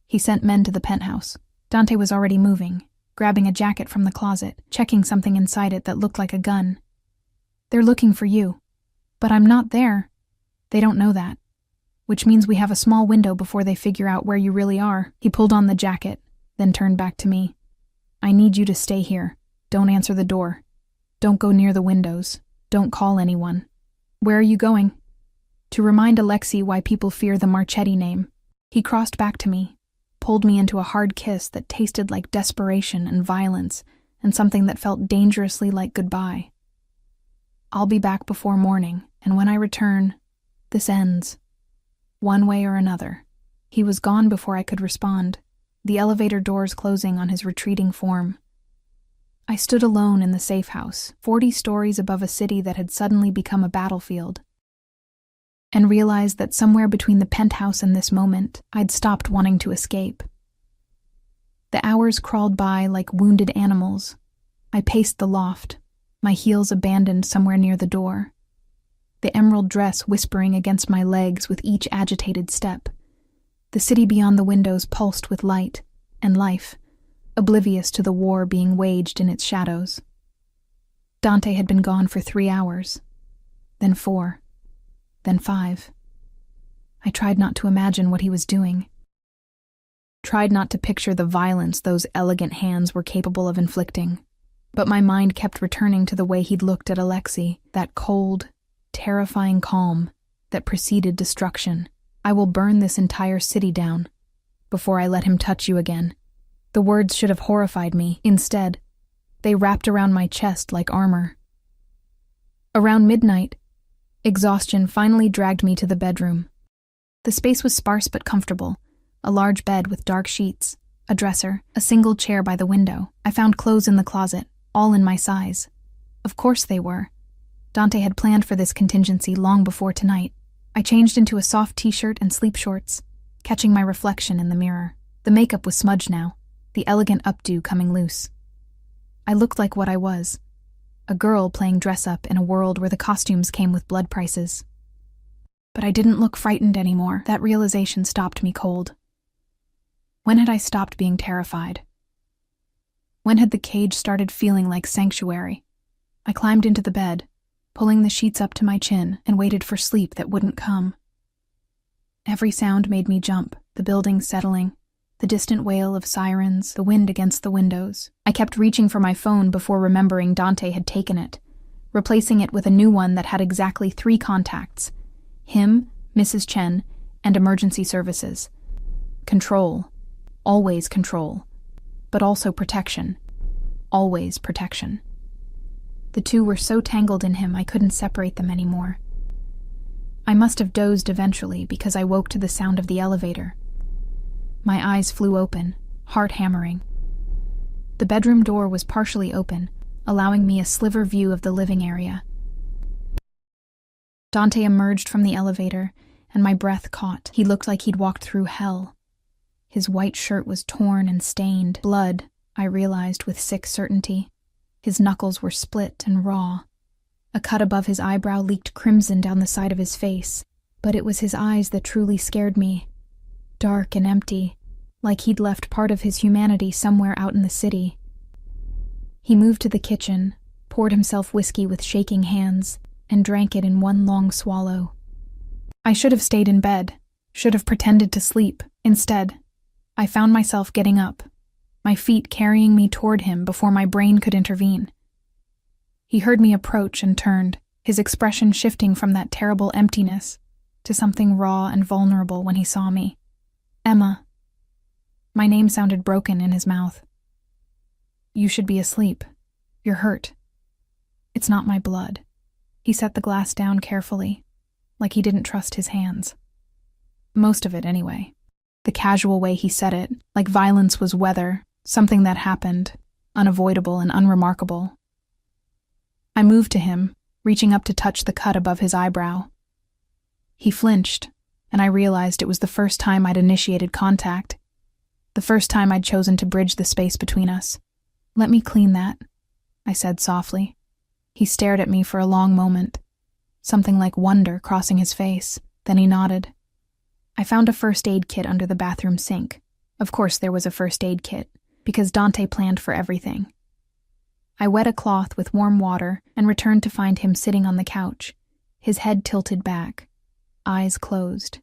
He sent men to the penthouse. Dante was already moving, grabbing a jacket from the closet, checking something inside it that looked like a gun. They're looking for you. But I'm not there. They don't know that. Which means we have a small window before they figure out where you really are. He pulled on the jacket, then turned back to me. I need you to stay here. Don't answer the door. Don't go near the windows. Don't call anyone. Where are you going? to remind Alexei why people fear the Marchetti name. He crossed back to me, pulled me into a hard kiss that tasted like desperation and violence, and something that felt dangerously like goodbye. I'll be back before morning, and when I return, this ends. One way or another. He was gone before I could respond, the elevator doors closing on his retreating form. I stood alone in the safe house, 40 stories above a city that had suddenly become a battlefield, and realized that somewhere between the penthouse and this moment, I'd stopped wanting to escape. The hours crawled by like wounded animals. I paced the loft, my heels abandoned somewhere near the door, the emerald dress whispering against my legs with each agitated step. The city beyond the windows pulsed with light and life, oblivious to the war being waged in its shadows. Dante had been gone for 3 hours, then 4, then 5. I tried not to imagine what he was doing. Tried not to picture the violence those elegant hands were capable of inflicting. But my mind kept returning to the way he'd looked at Alexei, that cold, terrifying calm that preceded destruction. I will burn this entire city down before I let him touch you again. The words should have horrified me. Instead, they wrapped around my chest like armor. Around midnight, exhaustion finally dragged me to the bedroom. The space was sparse but comfortable, a large bed with dark sheets, a dresser, a single chair by the window. I found clothes in the closet, all in my size. Of course they were. Dante had planned for this contingency long before tonight. I changed into a soft t-shirt and sleep shorts, catching my reflection in the mirror. The makeup was smudged now, the elegant updo coming loose. I looked like what I was, a girl playing dress-up in a world where the costumes came with blood prices. But I didn't look frightened anymore. That realization stopped me cold. When had I stopped being terrified? When had the cage started feeling like sanctuary? I climbed into the bed, pulling the sheets up to my chin, and waited for sleep that wouldn't come. Every sound made me jump, the building settling, the distant wail of sirens, the wind against the windows. I kept reaching for my phone before remembering Dante had taken it, replacing it with a new one that had exactly 3 contacts: him, Mrs. Chen, and emergency services. Control. Always control. But also protection. Always protection. The two were so tangled in him I couldn't separate them anymore. I must have dozed eventually because I woke to the sound of the elevator. My eyes flew open, heart hammering. The bedroom door was partially open, allowing me a sliver view of the living area. Dante emerged from the elevator, and my breath caught. He looked like he'd walked through hell. His white shirt was torn and stained. Blood, I realized with sick certainty. His knuckles were split and raw. A cut above his eyebrow leaked crimson down the side of his face, but it was his eyes that truly scared me. Dark and empty, like he'd left part of his humanity somewhere out in the city. He moved to the kitchen, poured himself whiskey with shaking hands, and drank it in one long swallow. I should have stayed in bed, should have pretended to sleep. Instead, I found myself getting up, my feet carrying me toward him before my brain could intervene. He heard me approach and turned, his expression shifting from that terrible emptiness to something raw and vulnerable when he saw me. Emma. My name sounded broken in his mouth. You should be asleep. You're hurt. It's not my blood. He set the glass down carefully, like he didn't trust his hands. Most of it, anyway. The casual way he said it, like violence was weather, something that happened, unavoidable and unremarkable. I moved to him, reaching up to touch the cut above his eyebrow. He flinched, and I realized it was the first time I'd initiated contact, the first time I'd chosen to bridge the space between us. Let me clean that, I said softly. He stared at me for a long moment, something like wonder crossing his face. Then he nodded. I found a first aid kit under the bathroom sink. Of course there was a first aid kit, because Dante planned for everything. I wet a cloth with warm water and returned to find him sitting on the couch, his head tilted back, eyes closed.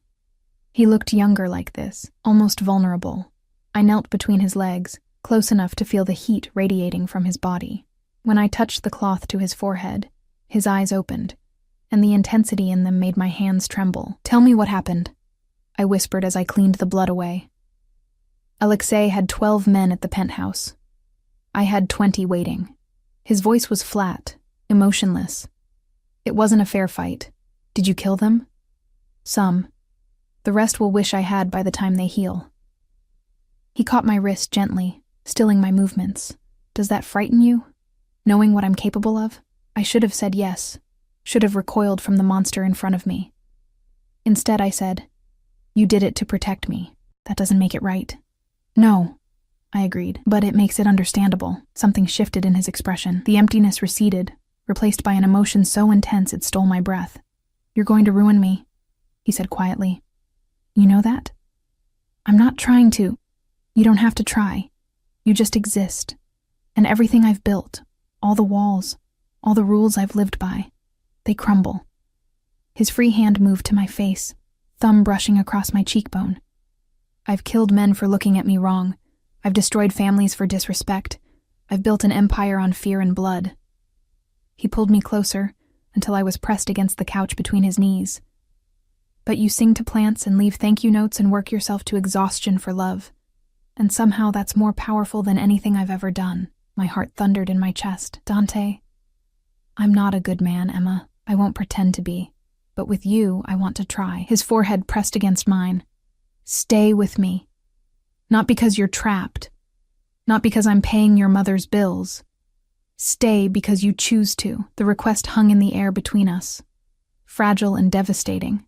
He looked younger like this, almost vulnerable. I knelt between his legs, close enough to feel the heat radiating from his body. When I touched the cloth to his forehead, his eyes opened, and the intensity in them made my hands tremble. "Tell me what happened," I whispered as I cleaned the blood away. Alexei had 12 men at the penthouse. I had 20 waiting. His voice was flat, emotionless. "It wasn't a fair fight. Did you kill them?" "Some. The rest will wish I had by the time they heal." He caught my wrist gently, stilling my movements. "Does that frighten you? Knowing what I'm capable of?" I should have said yes, should have recoiled from the monster in front of me. Instead, I said, "You did it to protect me. That doesn't make it right." "No," I agreed, "but it makes it understandable." Something shifted in his expression. The emptiness receded, replaced by an emotion so intense it stole my breath. "You're going to ruin me," he said quietly. "You know that?" "I'm not trying to. You don't have to try. You just exist. And everything I've built, all the walls, all the rules I've lived by, they crumble." His free hand moved to my face, thumb brushing across my cheekbone. "I've killed men for looking at me wrong. I've destroyed families for disrespect. I've built an empire on fear and blood." He pulled me closer until I was pressed against the couch between his knees. "But you sing to plants and leave thank you notes and work yourself to exhaustion for love. And somehow that's more powerful than anything I've ever done." My heart thundered in my chest. "Dante, I'm not a good man, Emma. I won't pretend to be. But with you, I want to try." His forehead pressed against mine. "Stay with me. Not because you're trapped. Not because I'm paying your mother's bills. Stay because you choose to." The request hung in the air between us, fragile and devastating.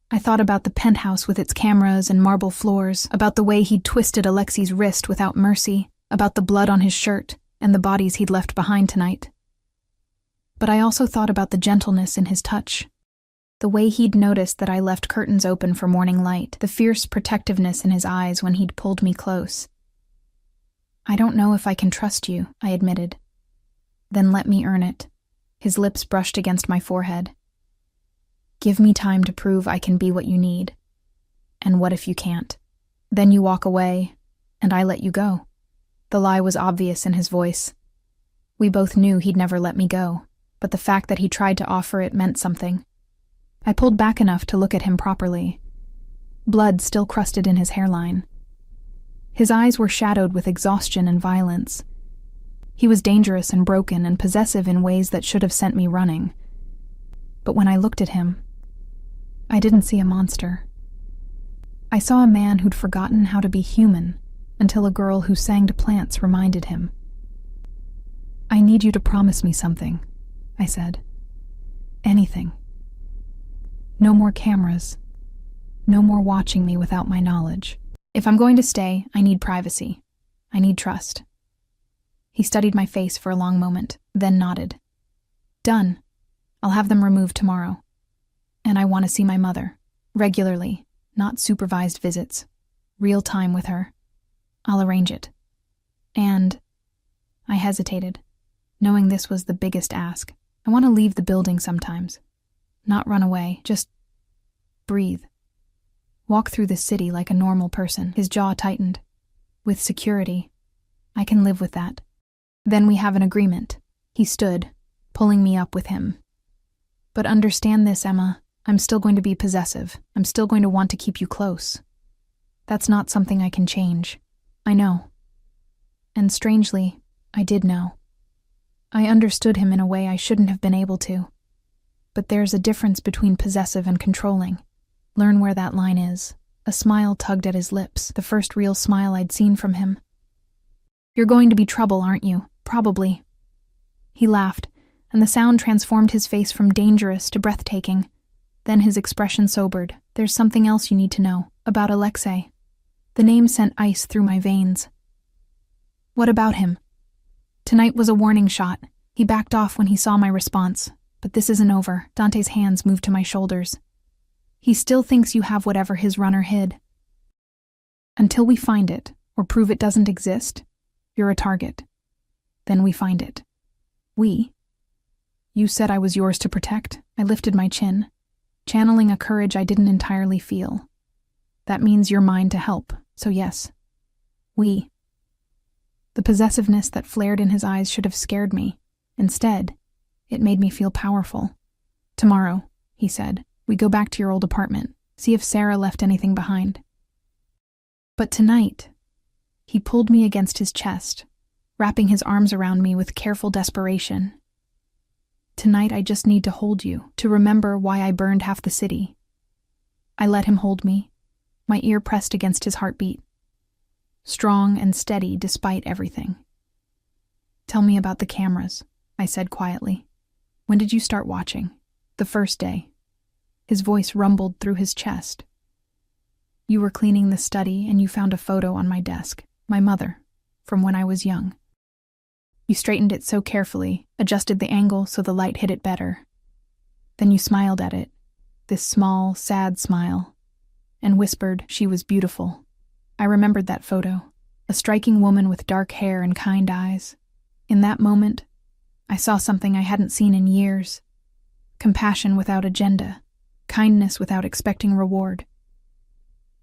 I thought about the penthouse with its cameras and marble floors, about the way he'd twisted Alexei's wrist without mercy, about the blood on his shirt and the bodies he'd left behind tonight. But I also thought about the gentleness in his touch, the way he'd noticed that I left curtains open for morning light, the fierce protectiveness in his eyes when he'd pulled me close. "I don't know if I can trust you," I admitted. "Then let me earn it." His lips brushed against my forehead. "Give me time to prove I can be what you need. And what if you can't? Then you walk away, and I let you go." The lie was obvious in his voice. We both knew he'd never let me go, but the fact that he tried to offer it meant something. I pulled back enough to look at him properly. Blood still crusted in his hairline. His eyes were shadowed with exhaustion and violence. He was dangerous and broken and possessive in ways that should have sent me running. But when I looked at him, I didn't see a monster. I saw a man who'd forgotten how to be human until a girl who sang to plants reminded him. "I need you to promise me something," I said. "Anything. No more cameras. No more watching me without my knowledge. If I'm going to stay, I need privacy. I need trust." He studied my face for a long moment, then nodded. "Done. I'll have them removed tomorrow. And I want to see my mother. Regularly, not supervised visits. Real time with her. I'll arrange it. And..." I hesitated, knowing this was the biggest ask. "I want to leave the building sometimes. Not run away, just breathe. Walk through the city like a normal person." His jaw tightened. "With security. I can live with that." "Then we have an agreement." He stood, pulling me up with him. "But understand this, Emma. I'm still going to be possessive. I'm still going to want to keep you close. That's not something I can change. I know." And strangely, I did know. I understood him in a way I shouldn't have been able to. But there's a difference between possessive and controlling. Learn where that line is. A smile tugged at his lips, the first real smile I'd seen from him. "You're going to be trouble, aren't you? Probably." He laughed, and the sound transformed his face from dangerous to breathtaking. Then his expression sobered. "There's something else you need to know, about Alexei." The name sent ice through my veins. "What about him?" "Tonight was a warning shot. He backed off when he saw my response. But this isn't over." Dante's hands moved to my shoulders. "He still thinks you have whatever his runner hid. Until we find it, or prove it doesn't exist, you're a target. Then we find it." "We?" "You said I was yours to protect." I lifted my chin, channeling a courage I didn't entirely feel. "That means you're mine to help, so yes. We." The possessiveness that flared in his eyes should have scared me. Instead, it made me feel powerful. Tomorrow, he said, we go back to your old apartment, see if Sarah left anything behind. But tonight, he pulled me against his chest, wrapping his arms around me with careful desperation. Tonight I just need to hold you, to remember why I burned half the city. I let him hold me, my ear pressed against his heartbeat, strong and steady despite everything. Tell me about the cameras, I said quietly. When did you start watching? The first day. His voice rumbled through his chest. You were cleaning the study and you found a photo on my desk, my mother, from when I was young. You straightened it so carefully, adjusted the angle so the light hit it better. Then you smiled at it, this small, sad smile, and whispered she was beautiful. I remembered that photo, a striking woman with dark hair and kind eyes. In that moment, I saw something I hadn't seen in years. Compassion without agenda, kindness without expecting reward.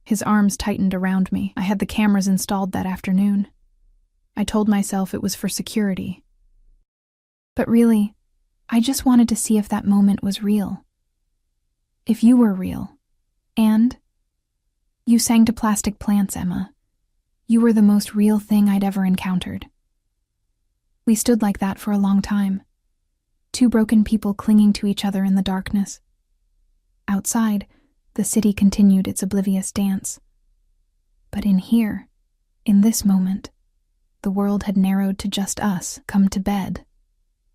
His arms tightened around me. I had the cameras installed that afternoon. I told myself it was for security. But really, I just wanted to see if that moment was real. If you were real. And you sang to plastic plants, Emma. You were the most real thing I'd ever encountered. We stood like that for a long time. Two broken people clinging to each other in the darkness. Outside, the city continued its oblivious dance. But in here, in this moment, the world had narrowed to just us. Come to bed,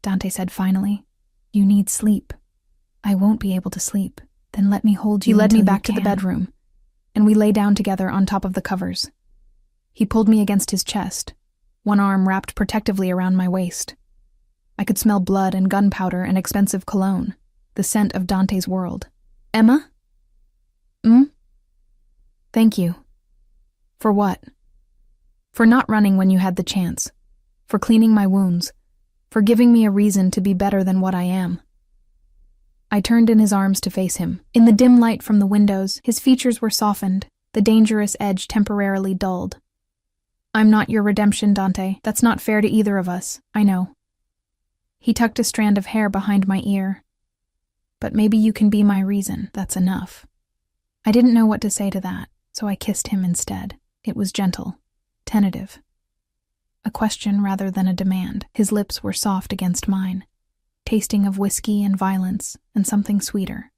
Dante said finally. You need sleep. I won't be able to sleep. Then let me hold you. He led me back to the bedroom, and we lay down together on top of the covers. He pulled me against his chest, one arm wrapped protectively around my waist. I could smell blood and gunpowder and expensive cologne, the scent of Dante's world. Emma? Thank you. For what? For not running when you had the chance. For cleaning my wounds. For giving me a reason to be better than what I am. I turned in his arms to face him. In the dim light from the windows, his features were softened, the dangerous edge temporarily dulled. I'm not your redemption, Dante. That's not fair to either of us, I know. He tucked a strand of hair behind my ear. But maybe you can be my reason. That's enough. I didn't know what to say to that, so I kissed him instead. It was gentle, tentative. A question rather than a demand. His lips were soft against mine, tasting of whiskey and violence and something sweeter.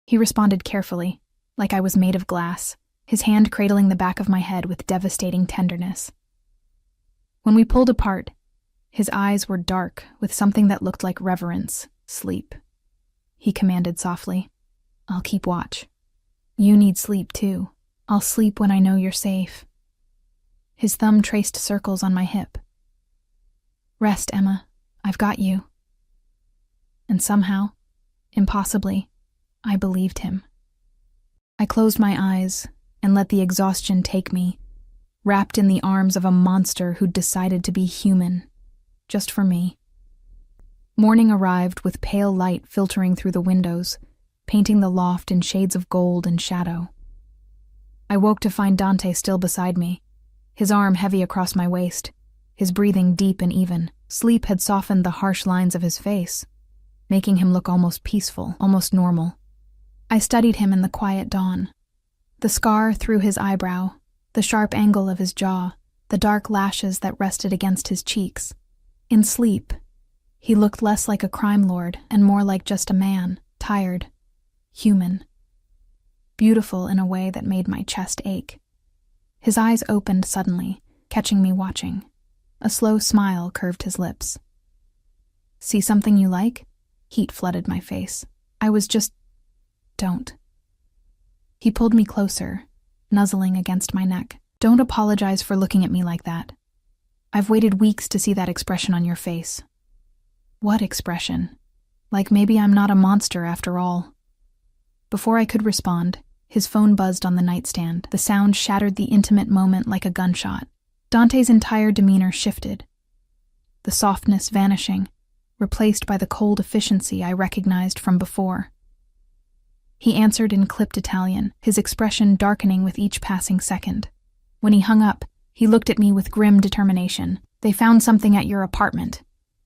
He responded carefully, like I was made of glass, his hand cradling the back of my head with devastating tenderness. When we pulled apart, his eyes were dark with something that looked like reverence. Sleep. He commanded softly. I'll keep watch. You need sleep too. I'll sleep when I know you're safe. His thumb traced circles on my hip. Rest, Emma. I've got you. And somehow, impossibly, I believed him. I closed my eyes and let the exhaustion take me, wrapped in the arms of a monster who'd decided to be human, just for me. Morning arrived with pale light filtering through the windows, painting the loft in shades of gold and shadow. I woke to find Dante still beside me, his arm heavy across my waist, his breathing deep and even. Sleep had softened the harsh lines of his face, making him look almost peaceful, almost normal. I studied him in the quiet dawn. The scar through his eyebrow, the sharp angle of his jaw, the dark lashes that rested against his cheeks. In sleep, he looked less like a crime lord and more like just a man, tired, human. Beautiful in a way that made my chest ache. His eyes opened suddenly, catching me watching. A slow smile curved his lips. See something you like? Heat flooded my face. I was just... Don't. He pulled me closer, nuzzling against my neck. Don't apologize for looking at me like that. I've waited weeks to see that expression on your face. What expression? Like maybe I'm not a monster after all. Before I could respond, his phone buzzed on the nightstand. The sound shattered the intimate moment like a gunshot. Dante's entire demeanor shifted, the softness vanishing, replaced by the cold efficiency I recognized from before. He answered in clipped Italian, his expression darkening with each passing second. When he hung up, he looked at me with grim determination. They found something at your apartment.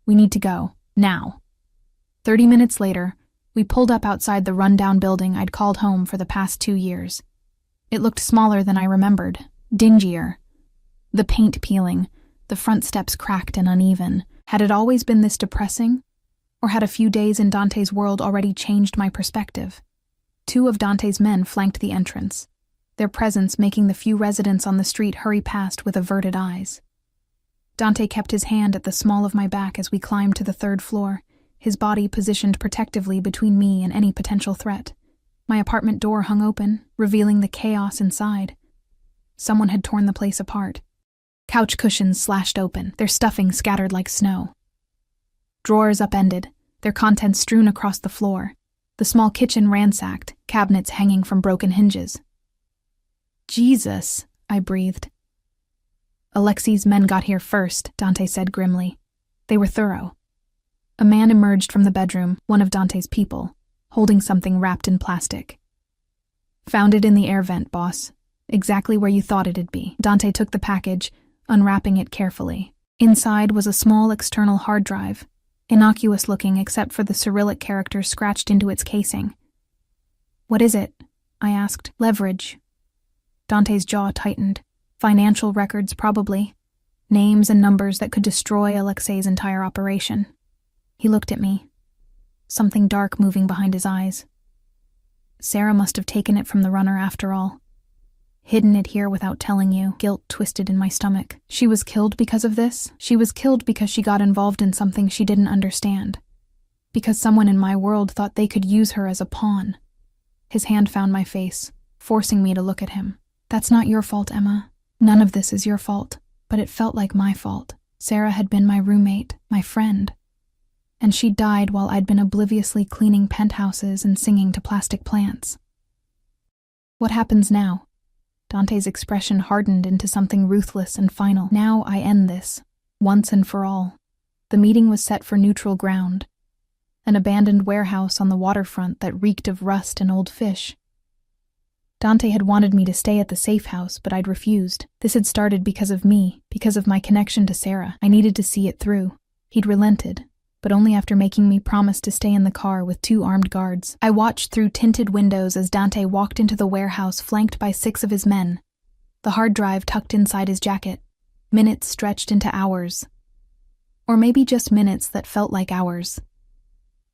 We need to go, now. 30 minutes later, We pulled up outside the rundown building I'd called home for the past 2 years. It looked smaller than I remembered, dingier. The paint peeling, the front steps cracked and uneven. Had it always been this depressing? Or had a few days in Dante's world already changed my perspective? 2 of Dante's men flanked the entrance, their presence making the few residents on the street hurry past with averted eyes. Dante kept his hand at the small of my back as we climbed to the 3rd floor, his body positioned protectively between me and any potential threat. My apartment door hung open, revealing the chaos inside. Someone had torn the place apart. Couch cushions slashed open, their stuffing scattered like snow. Drawers upended, their contents strewn across the floor. The small kitchen ransacked, cabinets hanging from broken hinges. Jesus, I breathed. Alexei's men got here first, Dante said grimly. They were thorough. A man emerged from the bedroom, one of Dante's people, holding something wrapped in plastic. Found it in the air vent, boss. Exactly where you thought it'd be. Dante took the package, unwrapping it carefully. Inside was a small external hard drive, innocuous looking except for the Cyrillic characters scratched into its casing. What is it? I asked. Leverage. Dante's jaw tightened. Financial records, probably. Names and numbers that could destroy Alexei's entire operation. He looked at me. Something dark moving behind his eyes. Sarah must have taken it from the runner after all. Hidden it here without telling you. Guilt twisted in my stomach. She was killed because of this? She was killed because she got involved in something she didn't understand. Because someone in my world thought they could use her as a pawn. His hand found my face, forcing me to look at him. That's not your fault, Emma. None of this is your fault, but it felt like my fault. Sarah had been my roommate, my friend. And she died while I'd been obliviously cleaning penthouses and singing to plastic plants. What happens now? Dante's expression hardened into something ruthless and final. Now I end this, once and for all. The meeting was set for neutral ground. An abandoned warehouse on the waterfront that reeked of rust and old fish. Dante had wanted me to stay at the safe house, but I'd refused. This had started because of me, because of my connection to Sarah. I needed to see it through. He'd relented, but only after making me promise to stay in the car with 2 armed guards. I watched through tinted windows as Dante walked into the warehouse flanked by 6 of his men, the hard drive tucked inside his jacket. Minutes stretched into hours. Or maybe just minutes that felt like hours.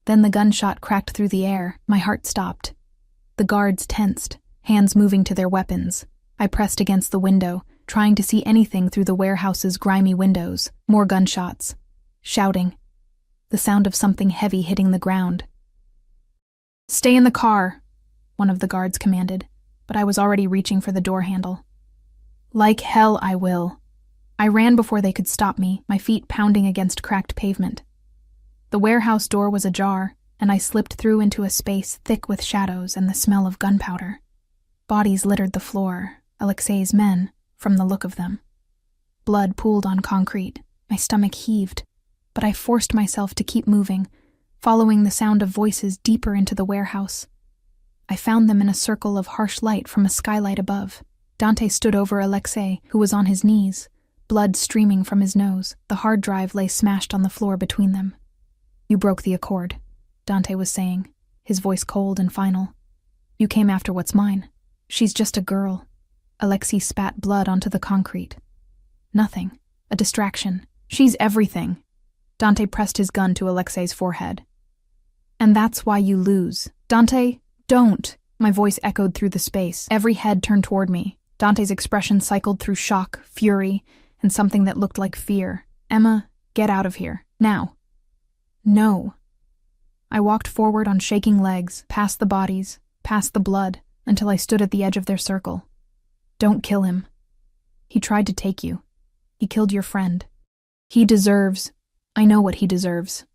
Then the gunshot cracked through the air. My heart stopped. The guards tensed, hands moving to their weapons. I pressed against the window, trying to see anything through the warehouse's grimy windows. More gunshots. Shouting. The sound of something heavy hitting the ground. Stay in the car, one of the guards commanded, but I was already reaching for the door handle. Like hell I will. I ran before they could stop me, my feet pounding against cracked pavement. The warehouse door was ajar, and I slipped through into a space thick with shadows and the smell of gunpowder. Bodies littered the floor, Alexei's men, from the look of them. Blood pooled on concrete. My stomach heaved, but I forced myself to keep moving, following the sound of voices deeper into the warehouse. I found them in a circle of harsh light from a skylight above. Dante stood over Alexei, who was on his knees, blood streaming from his nose. The hard drive lay smashed on the floor between them. You broke the accord, Dante was saying, his voice cold and final. You came after what's mine. She's just a girl. Alexei spat blood onto the concrete. Nothing. A distraction. She's everything. Dante pressed his gun to Alexei's forehead. And that's why you lose. Dante, don't! My voice echoed through the space. Every head turned toward me. Dante's expression cycled through shock, fury, and something that looked like fear. Emma, get out of here. Now. No. I walked forward on shaking legs, past the bodies, past the blood, until I stood at the edge of their circle. Don't kill him. He tried to take you. He killed your friend. He deserves... I know what he deserves.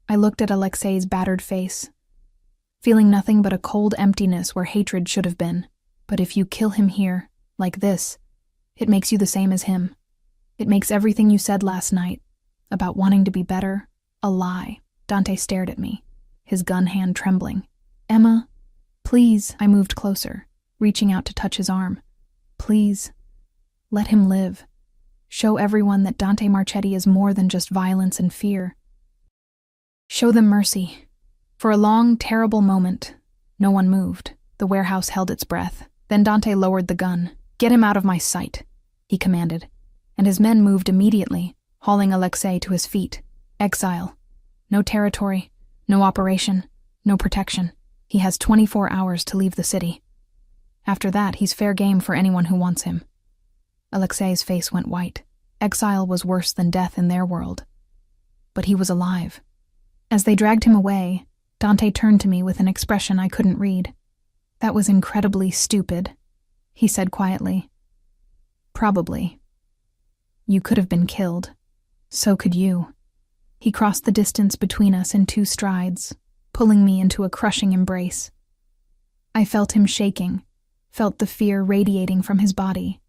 I looked at Alexei's battered face, feeling nothing but a cold emptiness where hatred should have been. But if you kill him here, like this, it makes you the same as him. It makes everything you said last night, about wanting to be better, a lie. Dante stared at me, his gun hand trembling. Emma, please. I moved closer, reaching out to touch his arm. Please, let him live. Show everyone that Dante Marchetti is more than just violence and fear. Show them mercy. For a long, terrible moment, no one moved. The warehouse held its breath. Then Dante lowered the gun. "Get him out of my sight," he commanded, and his men moved immediately, hauling Alexei to his feet. Exile. No territory, no operation, no protection. He has 24 hours to leave the city. After that, he's fair game for anyone who wants him. Alexei's face went white. Exile was worse than death in their world. But he was alive. As they dragged him away, Dante turned to me with an expression I couldn't read. "That was incredibly stupid," he said quietly. "Probably. You could have been killed. So could you." He crossed the distance between us in 2 strides, pulling me into a crushing embrace. I felt him shaking, felt the fear radiating from his body.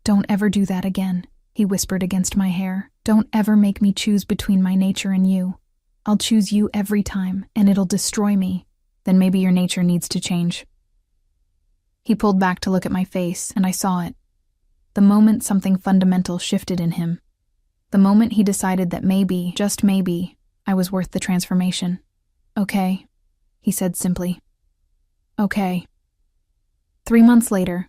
"Don't ever do that again," he whispered against my hair. "Don't ever make me choose between my nature and you. I'll choose you every time, and it'll destroy me. Then maybe your nature needs to change." He pulled back to look at my face, and I saw it. The moment something fundamental shifted in him. The moment he decided that maybe, just maybe, I was worth the transformation. "Okay," he said simply. "Okay." 3 months later,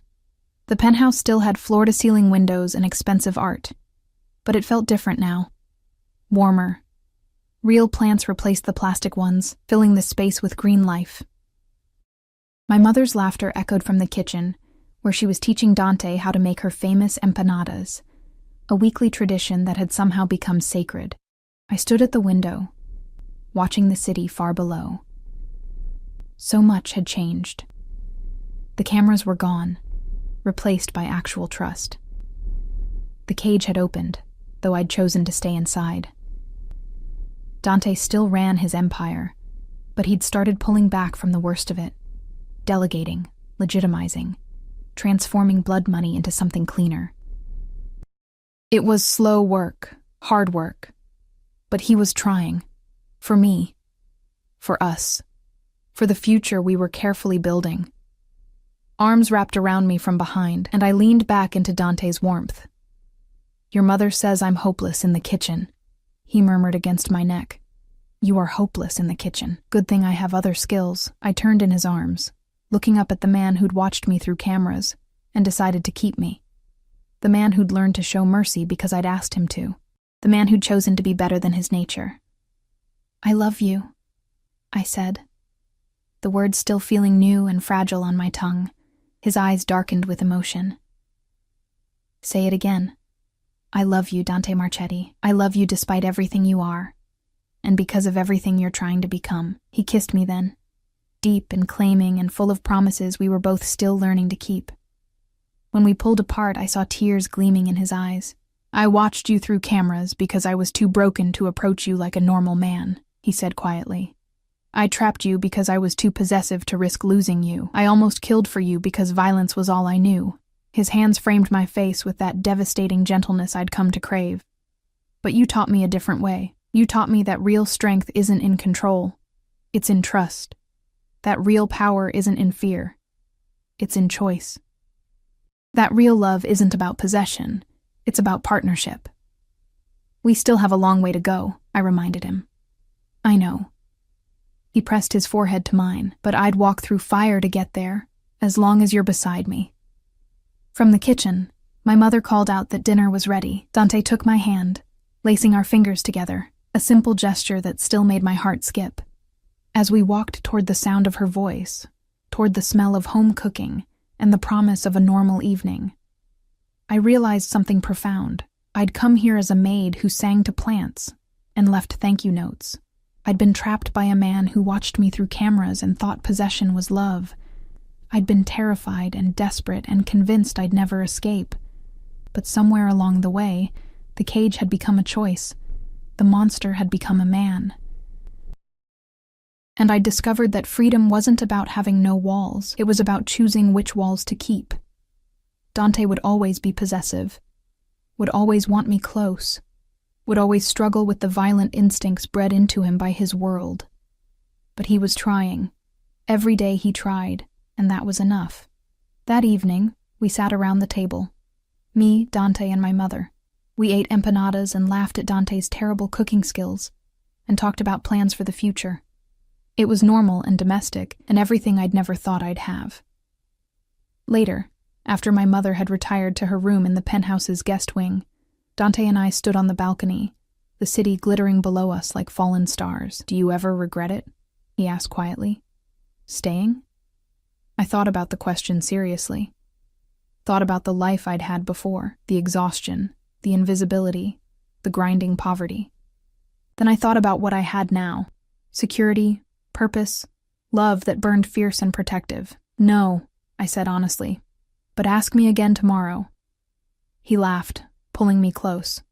the penthouse still had floor-to-ceiling windows and expensive art, but it felt different now. Warmer. Real plants replaced the plastic ones, filling the space with green life. My mother's laughter echoed from the kitchen, where she was teaching Dante how to make her famous empanadas, a weekly tradition that had somehow become sacred. I stood at the window, watching the city far below. So much had changed. The cameras were gone, replaced by actual trust. The cage had opened, though I'd chosen to stay inside. Dante still ran his empire, but he'd started pulling back from the worst of it, delegating, legitimizing, transforming blood money into something cleaner. It was slow work, hard work, but he was trying. For me. For us. For the future we were carefully building. Arms wrapped around me from behind, and I leaned back into Dante's warmth. "Your mother says I'm hopeless in the kitchen," he murmured against my neck. "You are hopeless in the kitchen. Good thing I have other skills." I turned in his arms, looking up at the man who'd watched me through cameras and decided to keep me. The man who'd learned to show mercy because I'd asked him to. The man who'd chosen to be better than his nature. "I love you," I said, the words still feeling new and fragile on my tongue. His eyes darkened with emotion. "Say it again." "I love you, Dante Marchetti. I love you despite everything you are, and because of everything you're trying to become." He kissed me then, deep and claiming and full of promises we were both still learning to keep. When we pulled apart, I saw tears gleaming in his eyes. "I watched you through cameras because I was too broken to approach you like a normal man," he said quietly. "I trapped you because I was too possessive to risk losing you. I almost killed for you because violence was all I knew." His hands framed my face with that devastating gentleness I'd come to crave. "But you taught me a different way. You taught me that real strength isn't in control. It's in trust. That real power isn't in fear. It's in choice. That real love isn't about possession. It's about partnership." "We still have a long way to go," I reminded him. "I know." He pressed his forehead to mine, "But I'd walk through fire to get there, as long as you're beside me." From the kitchen, my mother called out that dinner was ready. Dante took my hand, lacing our fingers together, a simple gesture that still made my heart skip. As we walked toward the sound of her voice, toward the smell of home cooking and the promise of a normal evening, I realized something profound. I'd come here as a maid who sang to plants and left thank you notes. I'd been trapped by a man who watched me through cameras and thought possession was love. I'd been terrified and desperate and convinced I'd never escape. But somewhere along the way, the cage had become a choice. The monster had become a man. And I discovered that freedom wasn't about having no walls. It was about choosing which walls to keep. Dante would always be possessive, would always want me close, would always struggle with the violent instincts bred into him by his world. But he was trying. Every day he tried, and that was enough. That evening, we sat around the table. Me, Dante, and my mother. We ate empanadas and laughed at Dante's terrible cooking skills, and talked about plans for the future. It was normal and domestic, and everything I'd never thought I'd have. Later, after my mother had retired to her room in the penthouse's guest wing, Dante and I stood on the balcony, the city glittering below us like fallen stars. "Do you ever regret it?" he asked quietly. "Staying?" I thought about the question seriously. Thought about the life I'd had before, the exhaustion, the invisibility, the grinding poverty. Then I thought about what I had now: security, purpose, love that burned fierce and protective. "No," I said honestly, "but ask me again tomorrow." He laughed, pulling me close.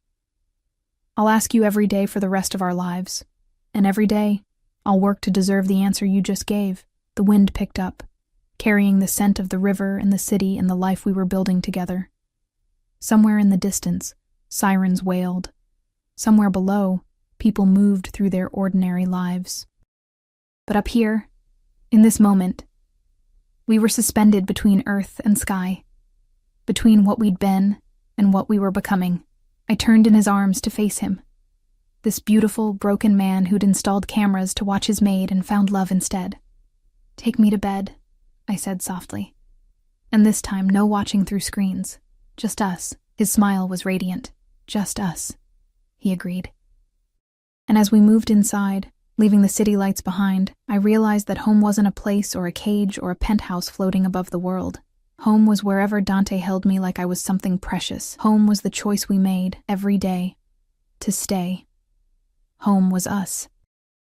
"I'll ask you every day for the rest of our lives, and every day I'll work to deserve the answer you just gave." The wind picked up, carrying the scent of the river and the city and the life we were building together. Somewhere in the distance, sirens wailed. Somewhere below, people moved through their ordinary lives. But up here, in this moment, we were suspended between earth and sky, between what we'd been and what we were becoming. I turned in his arms to face him. This beautiful, broken man who'd installed cameras to watch his maid and found love instead. "Take me to bed," I said softly. And this time, no watching through screens. Just us. His smile was radiant. "Just us," he agreed. And as we moved inside, leaving the city lights behind, I realized that home wasn't a place or a cage or a penthouse floating above the world. Home was wherever Dante held me like I was something precious. Home was the choice we made every day to stay. Home was us.